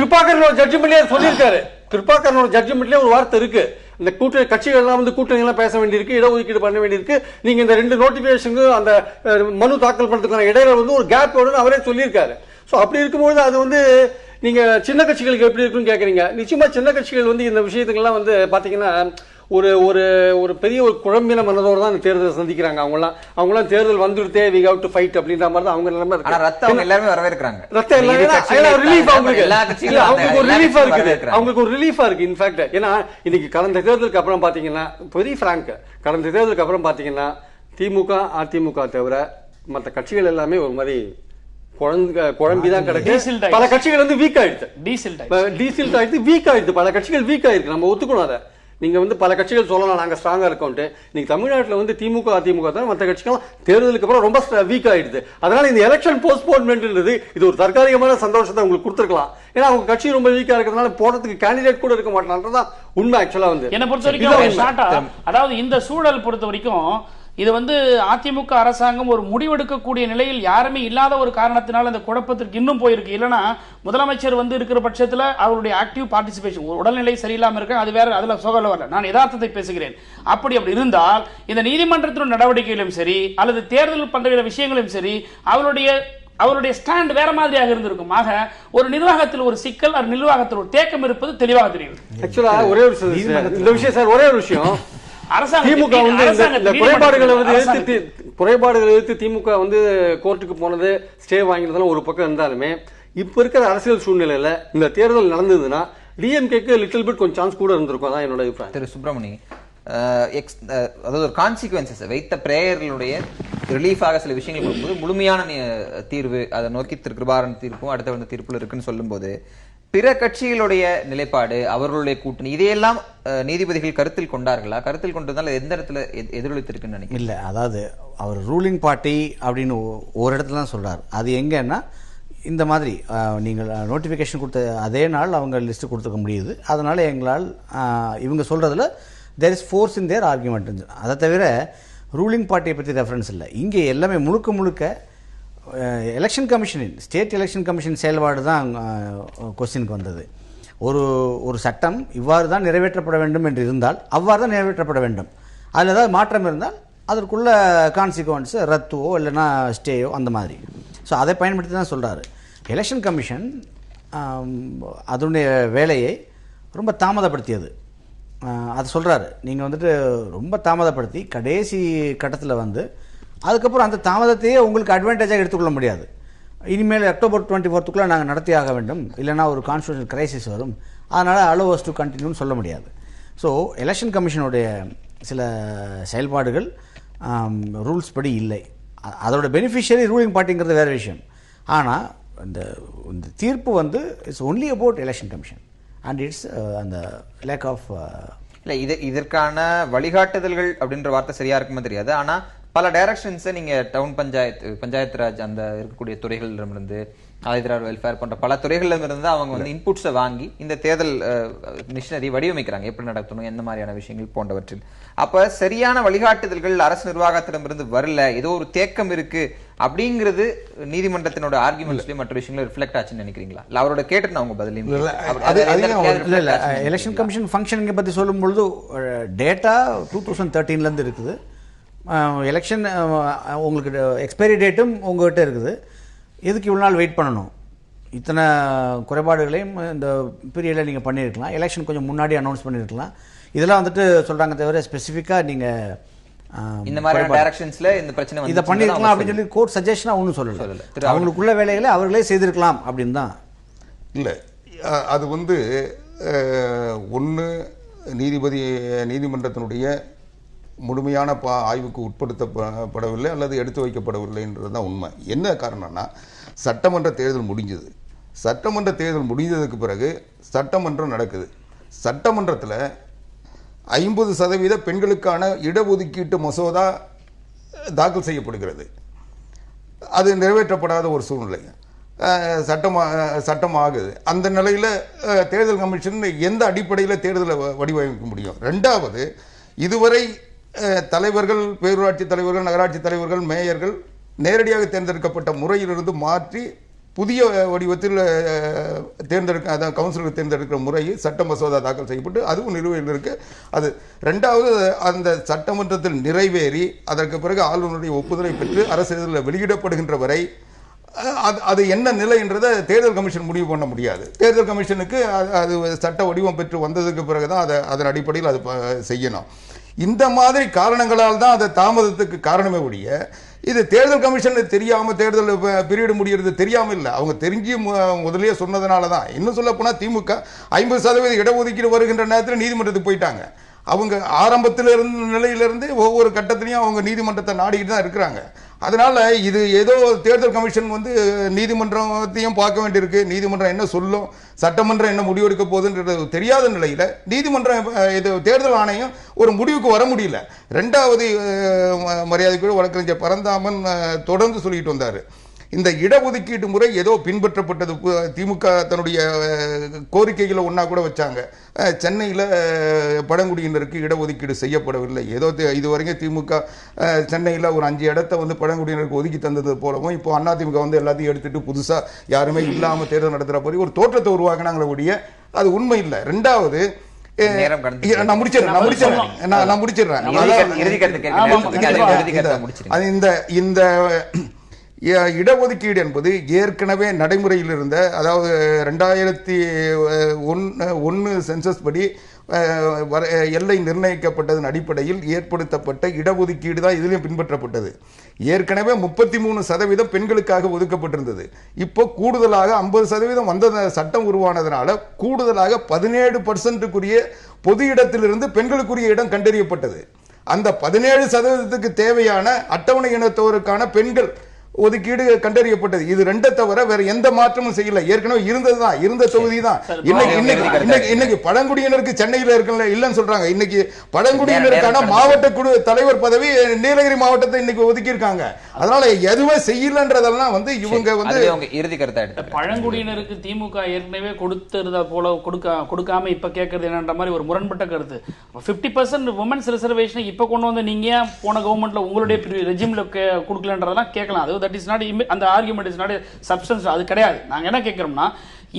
கிருபாகரனோட ஜட்ஜ்மெண்ட்லயே சொல்லியிருக்காரு. கிருபாகரனோட ஜட்ஜ்மெண்ட்லயே ஒரு வார்த்தை இருக்கு, இந்த கூட்டணி கட்சிகள் எல்லாம் கூட்டணி எல்லாம் பேச வேண்டியிருக்கு, இடஒதுக்கீடு பண்ண வேண்டியிருக்கு. நீங்க இந்த 2 நோட்டிபிகேஷனுக்கு அந்த மனு தாக்கல் பண்றதுக்கான இடையில ஒரு கேப் வரும்னு அவரே சொல்லியிருக்காரு. ஸோ அப்படி இருக்கும்போது அது நீங்க சின்ன கட்சிகளுக்கு எப்படி இருக்குன்னு கேட்குறீங்க. நிச்சயமா சின்ன கட்சிகள் இந்த விஷயத்துக்கெல்லாம் பாத்தீங்கன்னா ஒரு ஒரு ஒரு பெரிய ஒரு குழம்பின மனதோடு தான் தேர்தலை சந்திக்கிறாங்க. அவங்களாம் தேர்தல் வந்துடுதே வி ஹேவ் டு ஃபைட் அப்படின்ற மாதிரி தான் அவங்க நிலைமை இருக்கு. ரத்தம் எல்லாரும் வரவேற்கிறாங்க. ரத்தம் எல்லாரும் ரிலீஃப் அவங்களுக்கு ஒரு ரிலீஃபா இருக்குது. அவங்களுக்கு ஒரு ரிலீஃபா இருக்கு. இன்ஃபேக்ட் ஏன்னா இன்னைக்கு கடந்த தேர்தலுக்கு அப்புறம் பாத்தீங்கன்னா வெரி ஃபிராங்க், கடந்த தேர்தலுக்கு அப்புறம் பாத்தீங்கன்னா திமுக அதிமுக தவிர மற்ற கட்சிகள் எல்லாமே ஒரு மாதிரி குழம்பிதான் கிடக்கு. பல கட்சிகள் வீக் ஆயிடுச்சு, டீசில் ஆயிடுச்சு, வீக் ஆயிடுச்சு. பல கட்சிகள் வீக் ஆயிருக்கு, நம்ம ஒத்துக்கணும். அதை நீங்க பல கட்சிகள் சொல்லலாம் நாங்க ஸ்ட்ராங்கா இருக்கோம். நீங்க தமிழ்நாட்டில் திமுக அதிமுக தான் மற்ற கட்சிகள் தேர்தலுக்கு அப்புறம் ரொம்ப வீக் ஆயிடுது. அதனால இந்த எலெக்ஷன் போஸ்ட்போன்மெண்ட் இது ஒரு தற்காலிகமான சந்தோஷத்தை உங்களுக்கு கொடுத்துருக்கலாம். ஏன்னா அவங்க கட்சி ரொம்ப வீக்கா இருக்கிறதுனால போறதுக்கு கேண்டிடேட் கூட இருக்க மாட்டான்றதான் உண்மை. ஆக்சுவலா என்ன பொறுத்த வரைக்கும், அதாவது இந்த சூழல் பொறுத்த வரைக்கும் இது அதிமுக அரசாங்கம் ஒரு முடிவெடுக்கக்கூடிய நிலையில் யாருமே இல்லாத ஒரு காரணத்தினால இந்த குழப்பத்திற்கு இன்னும் போயிருக்கு. இல்லைன்னா முதலமைச்சர் இருக்கிற பட்சத்தில் அவருடைய ஆக்டிவ் பார்ட்டிசிபேஷன், உடல்நிலை சரியில்லாம இருக்க அது வேற, அதுல சோகல வரல, நான் யதார்த்தத்தை பேசுகிறேன். அப்படி இருந்தால் இந்த நீதிமன்றத்தின் நடவடிக்கையிலும் சரி அல்லது தேர்தல் பண்ற விஷயங்களும் சரி அவருடைய ஸ்டாண்ட் வேற மாதிரியாக இருந்திருக்கும். ஆக ஒரு நிர்வாகத்தில் ஒரு சிக்கல், நிர்வாகத்தில் ஒரு தேக்கம் இருப்பது தெளிவாக தெரியும். ஆக்சுவலா ஒரே ஒரு விஷயம், திமுக குறைபாடுகளை எதிர்த்து திமுக கோர்ட்டுக்கு போனது, ஸ்டே வாங்கினதெல்லாம் ஒரு பக்கம் இருந்தாலுமே இப்ப இருக்கிற அரசியல் சூழ்நிலையில இந்த தேர்தல் நடந்ததுன்னா டிஎம்கேக்கு லிட்டில் பிட் கொஞ்சம் சான்ஸ் கூட இருந்திருக்கும். அதான் என்னோட அபிப்பிராயம். திரு சுப்பிரமணி, அதாவது ஒரு கான்சிக்வன்சஸ் வைத்த பிரேயர்களுடைய ரிலீஃபாக சில விஷயங்கள் கொடுக்கும்போது முழுமையான தீர்வு அதை நோக்கி திரு கிருபாகரன் தீர்ப்பும் அடுத்த வந்த தீர்ப்புல இருக்குன்னு சொல்லும்போது பிற கட்சிகளுடைய நிலைப்பாடு, அவர்களுடைய கூட்டணி, இதையெல்லாம் நீதிபதிகள் கருத்தில் கொண்டார்களா? கருத்தில் கொண்டதால் எந்த இடத்துல எதிரொலித்திருக்குன்னு நினைக்கிறேன். இல்லை, அதாவது அவர் ரூலிங் பார்ட்டி அப்படின்னு ஒரு இடத்துல தான் சொல்றாரு. அது எங்கன்னா இந்த மாதிரி நீங்கள் நோட்டிஃபிகேஷன் கொடுத்த அதே நாள் அவங்க லிஸ்ட்டு கொடுத்துக்க முடியுது. அதனால் எங்களால் இவங்க சொல்கிறதுல there is force in their argument. அதை தவிர ரூலிங் பார்ட்டியை பற்றி ரெஃபரன்ஸ் இல்லை. இங்கே எல்லாமே முழுக்க எலெக்ஷன் கமிஷனின், ஸ்டேட் எலெக்ஷன் கமிஷன் செயல்பாடு தான் கொஸ்டினுக்கு வந்தது. ஒரு சட்டம் இவ்வாறு தான் நிறைவேற்றப்பட வேண்டும் என்று இருந்தால் அவ்வாறு தான் நிறைவேற்றப்பட வேண்டும். அதில் ஏதாவது மாற்றம் இருந்தால் அதற்குள்ள கான்சிக்வன்ஸ் ரத்துவோ இல்லைன்னா ஸ்டேயோ அந்த மாதிரி. ஸோ அதை பயன்படுத்தி தான் சொல்கிறாரு. எலெக்ஷன் கமிஷன் அதனுடைய வேலையை ரொம்ப தாமதப்படுத்தியது. அது சொல்கிறாரு. நீங்கள் வந்துட்டு ரொம்ப தாமதப்படுத்தி கடைசி கட்டத்தில் வந்து அதுக்கப்புறம் அந்த தாமதத்தையே உங்களுக்கு அட்வான்டேஜாக எடுத்துக்கொள்ள முடியாது. இனிமேல் அக்டோபர் 24 நாங்கள் நடத்தி ஆக வேண்டும், இல்லைனா ஒரு கான்ஸ்டியூஷனல் கிரைசிஸ் வரும், அதனால் அலோவஸ் டு கண்டினியூன்னு சொல்ல முடியாது. ஸோ எலெக்ஷன் கமிஷனுடைய சில செயல்பாடுகள் ரூல்ஸ் படி இல்லை. அதோட பெனிஃபிஷியரி ரூலிங் பார்ட்டிங்கிறது வேறு விஷயம். ஆனால் இந்த தீர்ப்பு வந்து it's only about election commission and it's அந்த லேக் ஆஃப் இல்லை, இதற்கான வழிகாட்டுதல்கள் அப்படின்ற வார்த்தை சரியா இருக்குமா தெரியாது. ஆனால் பல டைரக்ஷன்ஸை நீங்கள் டவுன் பஞ்சாயத்து ராஜ் அந்த இருக்கக்கூடிய துறைகளிடமிருந்து, ஆயுதரார் வெல்ஃபேர் போன்ற பல துறைகளிடமிருந்து அவங்க வந்து இன்புட்ஸை வாங்கி இந்த தேர்தல் மிஷினரி வடிவமைக்கிறாங்க, எப்படி நடத்தணும், எந்த மாதிரியான விஷயங்கள் போன்றவற்றில். அப்போ சரியான வழிகாட்டுதல்கள் அரசு நிர்வாகத்திடமிருந்து வரல, ஏதோ ஒரு தேக்கம் இருக்கு அப்படிங்கிறது நீதிமன்றத்தினோட ஆர்குமெண்ட்ஸ்லயும் மற்ற விஷயங்களும் ரிஃப்ளெக்ட் ஆச்சுன்னு நினைக்கிறீங்களா? இல்லை அவரோட கேட்டு நான் உங்க பதிலையும் எலெக்ஷன் கமிஷன் ஃபங்க்ஷனிங்கை பற்றி சொல்லும்பொழுது டேட்டா 2013 இருக்குது. எலெக்ஷன் உங்களுக்கு எக்ஸ்பைரி டேட்டும் உங்கள்கிட்ட இருக்குது. எதுக்கு இவ்வளோ நாள் வெயிட் பண்ணணும்? இத்தனை குறைபாடுகளையும் இந்த பீரியடில் நீங்கள் பண்ணியிருக்கலாம். எலெக்ஷன் கொஞ்சம் முன்னாடி அனௌன்ஸ் பண்ணியிருக்கலாம். இதெல்லாம் வந்துட்டு சொல்கிறாங்க தவிர ஸ்பெசிஃபிக்காக நீங்கள் இந்த மாதிரி டைரக்ஷன்ஸ்ல இந்த பிரச்சனை இதை பண்ணியிருக்கலாம் அப்படின்னு சொல்லி கோர்ட் சஜஷனாக ஒன்றும் சொல்லலை. அவங்களுக்குள்ள வேலைகளை அவர்களே செய்திருக்கலாம் அப்படின்னு தான். இல்லை, அது வந்து ஒன்று நீதிமன்றத்தினுடைய முழுமையான ஆய்வுக்கு உட்படுத்தப்படவில்லை அல்லது எடுத்து வைக்கப்படவில்லைன்றது தான் உண்மை. என்ன காரணம்னா, சட்டமன்ற தேர்தல் முடிஞ்சது. சட்டமன்ற தேர்தல் முடிஞ்சதுக்கு பிறகு சட்டமன்றம் நடக்குது. சட்டமன்றத்தில் 50% பெண்களுக்கான இடஒதுக்கீட்டு மசோதா தாக்கல் செய்யப்படுகிறது. அது நிறைவேற்றப்படாத ஒரு சூழ்நிலை சட்டம் ஆகுது. அந்த நிலையில் தேர்தல் கமிஷன் எந்த அடிப்படையில் தேர்தலை வடிவமைக்க முடியும்? ரெண்டாவது, இதுவரை தலைவர்கள், பேரூராட்சி தலைவர்கள், நகராட்சி தலைவர்கள், மேயர்கள் நேரடியாக தேர்ந்தெடுக்கப்பட்ட முறையிலிருந்து மாற்றி புதிய வடிவத்தில் அதான் கவுன்சிலர் தேர்ந்தெடுக்கிற முறை சட்ட மசோதா தாக்கல் செய்யப்பட்டு அதுவும் நிலுவையில் இருக்கு. அது ரெண்டாவது, அந்த சட்டமன்றத்தில் நிறைவேறி அதற்கு பிறகு ஆளுநருடைய ஒப்புதலை பெற்று அரசியலில் வெளியிடப்படுகின்ற வரை அது என்ன நிலை என்றதை தேர்தல் கமிஷன் முடிவு பண்ண முடியாது. தேர்தல் கமிஷனுக்கு அது சட்ட வடிவம் பெற்று வந்ததுக்கு பிறகுதான் அதன் அடிப்படையில் அது செய்யணும். இந்த மாதிரி காரணங்களால் தான் அது தாமதத்துக்கு காரணமே ஒழிய இது தேர்தல் கமிஷன் தெரியாம தேர்தல் பீரியட் முடிகிறது தெரியாம இல்லை. அவங்க தெரிஞ்சு முதலே சொன்னதுனால தான். இன்னும் சொல்ல போனா திமுக 50% இடஒதுக்கீடு வருகின்ற நேரத்தில் நீதிமன்றத்துக்கு போயிட்டாங்க. அவங்க ஆரம்பத்தில் இருந்த நிலையிலிருந்து ஒவ்வொரு கட்டத்திலையும் அவங்க நீதிமன்றத்தை நாடிக்கிட்டு தான் இருக்கிறாங்க. அதனால இது ஏதோ தேர்தல் கமிஷன் வந்து நீதிமன்றத்தையும் பார்க்க வேண்டியிருக்கு. நீதிமன்றம் என்ன சொல்லும், சட்டமன்றம் என்ன முடிவெடுக்க போகுதுன்றது தெரியாத நிலையில நீதிமன்றம் இது தேர்தல் ஆணையம் ஒரு முடிவுக்கு வர முடியல. ரெண்டாவது, மரியாதைக்குரிய வழக்கறிஞர் பரந்தாமன் தொடர்ந்து சொல்லிட்டு வந்தாரு, இந்த இடஒதுக்கீட்டு முறை ஏதோ பின்பற்றப்பட்டது. திமுக தன்னுடைய கோரிக்கைகளை ஒன்னா கூட வச்சாங்க. சென்னையில் பழங்குடியினருக்கு இடஒதுக்கீடு செய்யப்படவில்லை. ஏதோ இதுவரைக்கும் திமுக சென்னையில் ஒரு 5 இடத்தை வந்து பழங்குடியினருக்கு ஒதுக்கி தந்தது போலவும் இப்போ அதிமுக வந்து எல்லாத்தையும் எடுத்துட்டு புதுசா யாருமே இல்லாம தேர்தல் நடத்துற போய் ஒரு தோற்றத்தை உருவாக்கினாங்களே ஒழிய அது உண்மை இல்லை. ரெண்டாவது, நான் முடிச்சிடுறேன். இந்த இடஒதுக்கீடு என்பது ஏற்கனவே நடைமுறையில் இருந்த, அதாவது 2001 சென்சஸ் படி எல்லை நிர்ணயிக்கப்பட்டதன் அடிப்படையில் ஏற்படுத்தப்பட்ட இடஒதுக்கீடு தான் இதிலும் பின்பற்றப்பட்டது. ஏற்கனவே 33% பெண்களுக்காக ஒதுக்கப்பட்டிருந்தது. இப்போ கூடுதலாக 50% வந்த சட்டம் உருவானதுனால கூடுதலாக 17%க்குரிய பொது இடத்திலிருந்து பெண்களுக்குரிய இடம் கண்டறியப்பட்டது. அந்த 17%க்கு தேவையான அட்டவணை இனத்தோருக்கான பெண்கள் ஒதுக்கீடு கண்டறியப்பட்டது. இது ரெண்டை தவிர வேற எந்த மாற்றமும் செய்யல. ஏற்கனவே இருந்ததுதான், இருந்த தொகுதி தான். இன்னைக்கு பழங்குடியினருக்கு சென்னையில் இருக்கல இல்லன்னு சொல்றாங்க. இன்னைக்கு பழங்குடியினருக்கான மாவட்ட குழு தலைவர் பதவி நீலகிரி மாவட்டத்தை இன்னைக்கு ஒதுக்கி இருக்காங்க. அதனால எதுவுமே செய்யலன்றதெல்லாம் இவங்க இறுதி கருத்தா பழங்குடியினருக்கு திமுக ஏற்கனவே கொடுத்திருந்தா போல கொடுக்காம இப்ப கேட்கறது என்னன்ற மாதிரி ஒரு முரண்பட்ட கருத்து. 50% உமன்ஸ் ரிசர்வேஷன் இப்ப கொண்டு வந்து நீங்க போன கவர்மெண்ட்ல உங்களுடைய ரெஜிம்ல கொடுக்கலன்றதெல்லாம் கேட்கலாம். அது தட் இஸ் நாட் அந்த ஆர்குமெண்ட் இஸ் நாட் சப்ஸ்டன்ஸ். அது கிடையாது. நாங்க என்ன கேட்கிறோம்னா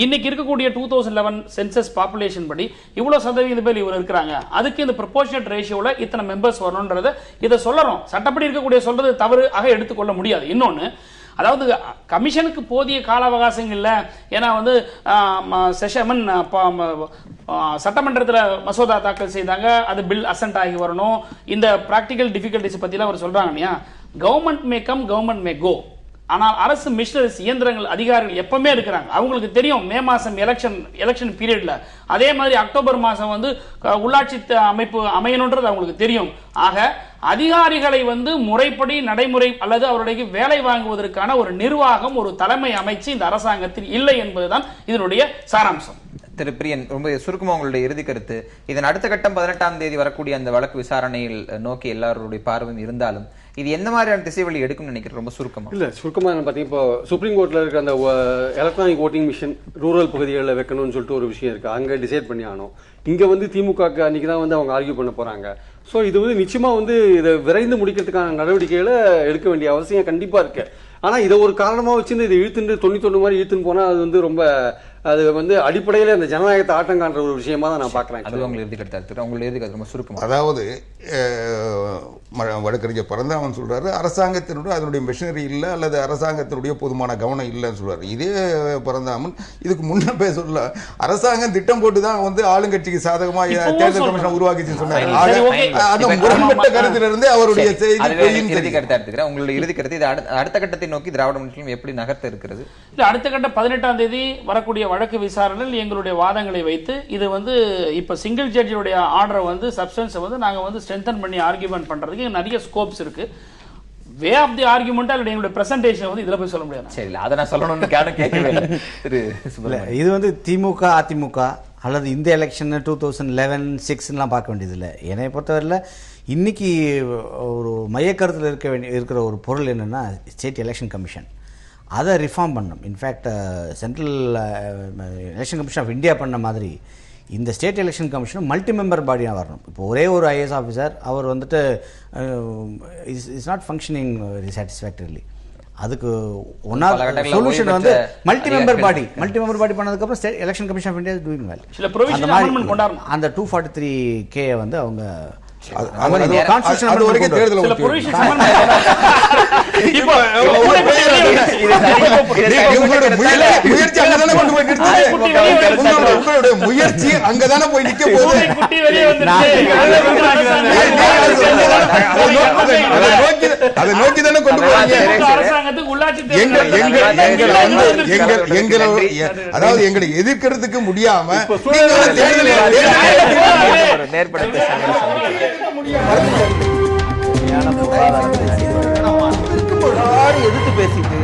இன்னைக்கு இருக்கக்கூடிய 2011 சென்சஸ் பாப்புலேஷன் படி இவ்வளவு சதவீதம் பேர் இவர் இருக்கிறாங்க. அதுக்கு இந்த ப்ரொபோர்ஷனேட் ரேஷியோல இத்தனை மெம்பர்ஸ் வரணும்ன்றத இதை சொல்லறோம். சட்டப்படி இருக்கக்கூடிய சொல்றது தவறு ஆக எடுத்துக்கொள்ள முடியாது. இன்னொன்னு, அதாவது கமிஷனுக்கு போதிய கால அவகாசம் இல்லை. ஏன்னா சட்டமன்றத்தில் மசோதா தாக்கல் செய்தாங்க, அது பில் அசென்ட் ஆகி வரணும். இந்த பிராக்டிகல் டிஃபிகல்டிஸ் பத்திலாம் அவர் சொல்றாங்க இல்லையா. Government may come, government may கோ. ஆனால் அரசு மிஷனரிஸ், இயந்திரங்கள், அதிகாரிகள் எப்பவுமே இருக்கிறாங்க. அவங்களுக்கு தெரியும் மே மாசம் எலெக்ஷன் பீரியட்ல, அதே மாதிரி அக்டோபர் மாசம் உள்ளாட்சி அமைப்பு அமையணும்ன்றது அவங்களுக்கு தெரியும். ஆக அதிகாரிகளை முறைப்படி நடைமுறை அல்லது அவருடைய வேலை வாங்குவதற்கான ஒரு நிர்வாகம், ஒரு தலைமை அமைச்சு இந்த அரசாங்கத்தில் இல்லை என்பதுதான் இதனுடைய சாராம்சம். திரு பிரியன், ரொம்ப சுருக்கமா உங்களுடைய இறுதி கருத்து. இதன் அடுத்த கட்டம் 18ஆம் தேதி வரக்கூடிய அந்த வழக்கு விசாரணையில் நோக்கி எல்லாருடைய பார்வையும் இருந்தாலும் இது எந்த மாதிரியான திசைவழி எடுக்கும் நினைக்கிறேன்? ரொம்ப சுருக்கமா இல்ல, சுருக்கமா பாத்தீங்கன்னா இப்போ சுப்ரீம் கோர்ட்ல இருக்க அந்த எலக்ட்ரானிக் ஓட்டிங் மிஷின் ரூரல் பகுதிகளில் வைக்கணும்னு சொல்லிட்டு ஒரு விஷயம் இருக்கு. அங்க டிசைட் பண்ணி ஆகணும். இங்க திமுக அன்னைக்கு தான் அவங்க ஆர்கியூ பண்ண போறாங்க. ஸோ இது நிச்சயமா இதை விரைந்து முடிக்கிறதுக்கான நடவடிக்கைகளை எடுக்க வேண்டிய அவசியம் கண்டிப்பா இருக்கு. ஆனா இதை ஒரு காரணமா வச்சு இதை இழுத்துட்டு 91 மாதிரி இழுத்துன்னு போனா அது ரொம்ப அது அடிப்படையில அந்த ஜனநாயகத்தை ஆட்டம் காண்ற ஒரு விஷயமா தான் நான் பாக்குறேன். அதாவது வழக்கறிஞர் பரந்தாமன் சொல்றாரு, அரசாங்கத்தினுடைய அதனுடைய மிஷனரி இல்லை அல்லது அரசாங்கத்தினுடைய போதுமான கவனம் இல்லைன்னு சொல்றாரு. இதே பரந்தாமன் இதுக்கு முன்ன சொல்ல அரசாங்கம் திட்டம் போட்டு தான் ஆளுங்கட்சிக்கு சாதகமா தேர்தல் கமிஷன் உருவாக்கிச்சுன்னு சொன்னாரு. அந்த முரண்பட்ட கருத்திலிருந்து அவருடைய இறுதி கருத்தை எடுத்துக்கிறேன். உங்களுடைய இறுதி கருத்து இது அடுத்த கட்டத்தை நோக்கி திராவிட முன்னேற்றம் எப்படி நகர்த்த இருக்கிறது? அடுத்த கட்டம் 18ஆம் தேதி வரக்கூடிய வழக்கு விசாரணையில் எங்களுடைய வாதங்களை வைத்து இது இப்ப சிங்கிள் ஜட்ஜியுடைய ஆர்டரை சப்ஸ்டன்ஸ் நாங்க ஸ்ட்ரென்தன் பண்ணி ஆர்கியூமெண்ட் பண்றதுக்கு நிறைய ஸ்கோப்ஸ் இருக்கு. வே ஆஃப் தி ஆர்குமெண்ட் அல்லது எங்களுடைய பிரசன்டேஷன் இதுல போய் சொல்ல முடியாது. சரி, அதை நான் சொல்லணும்னு கேட்கவே இல்லை. இது திமுக அதிமுக அல்லது இந்த எலெக்ஷன் 2011, 6 பார்க்க வேண்டியது இல்லை. என்னை பொறுத்தவரையில் இன்னைக்கு ஒரு மையக்கருத்தில் இருக்கிற ஒரு பொருள் என்னன்னா ஸ்டேட் எலெக்ஷன் கமிஷன். அதை ரிஃபார்ம் பண்ணணும். In fact central election commission of India பண்ண மாதிரி இந்த ஸ்டேட் எலெக்ஷன் கமிஷனும் மல்டி மெம்பர் பாடியாக வரணும். இப்போ ஒரே ஒரு ஐஏஎஸ் ஆஃபீஸர் அவர் is not functioning very satisfactorily. அதுக்கு ஒன்னாவது சொல்யூஷன் மல்டி மெம்பர் பாடி பண்ணதுக்கப்புறம் state election commission of India doing well. அந்த 243K அவங்க முயற்சி அங்கதானே போய் நிக்க போகுது. அதை நோக்கி தானே கொண்டு போறீங்க. அதாவது எங்களை எதிர்க்கிறதுக்கு முடியாம எதிர்த்து பேசிட்டு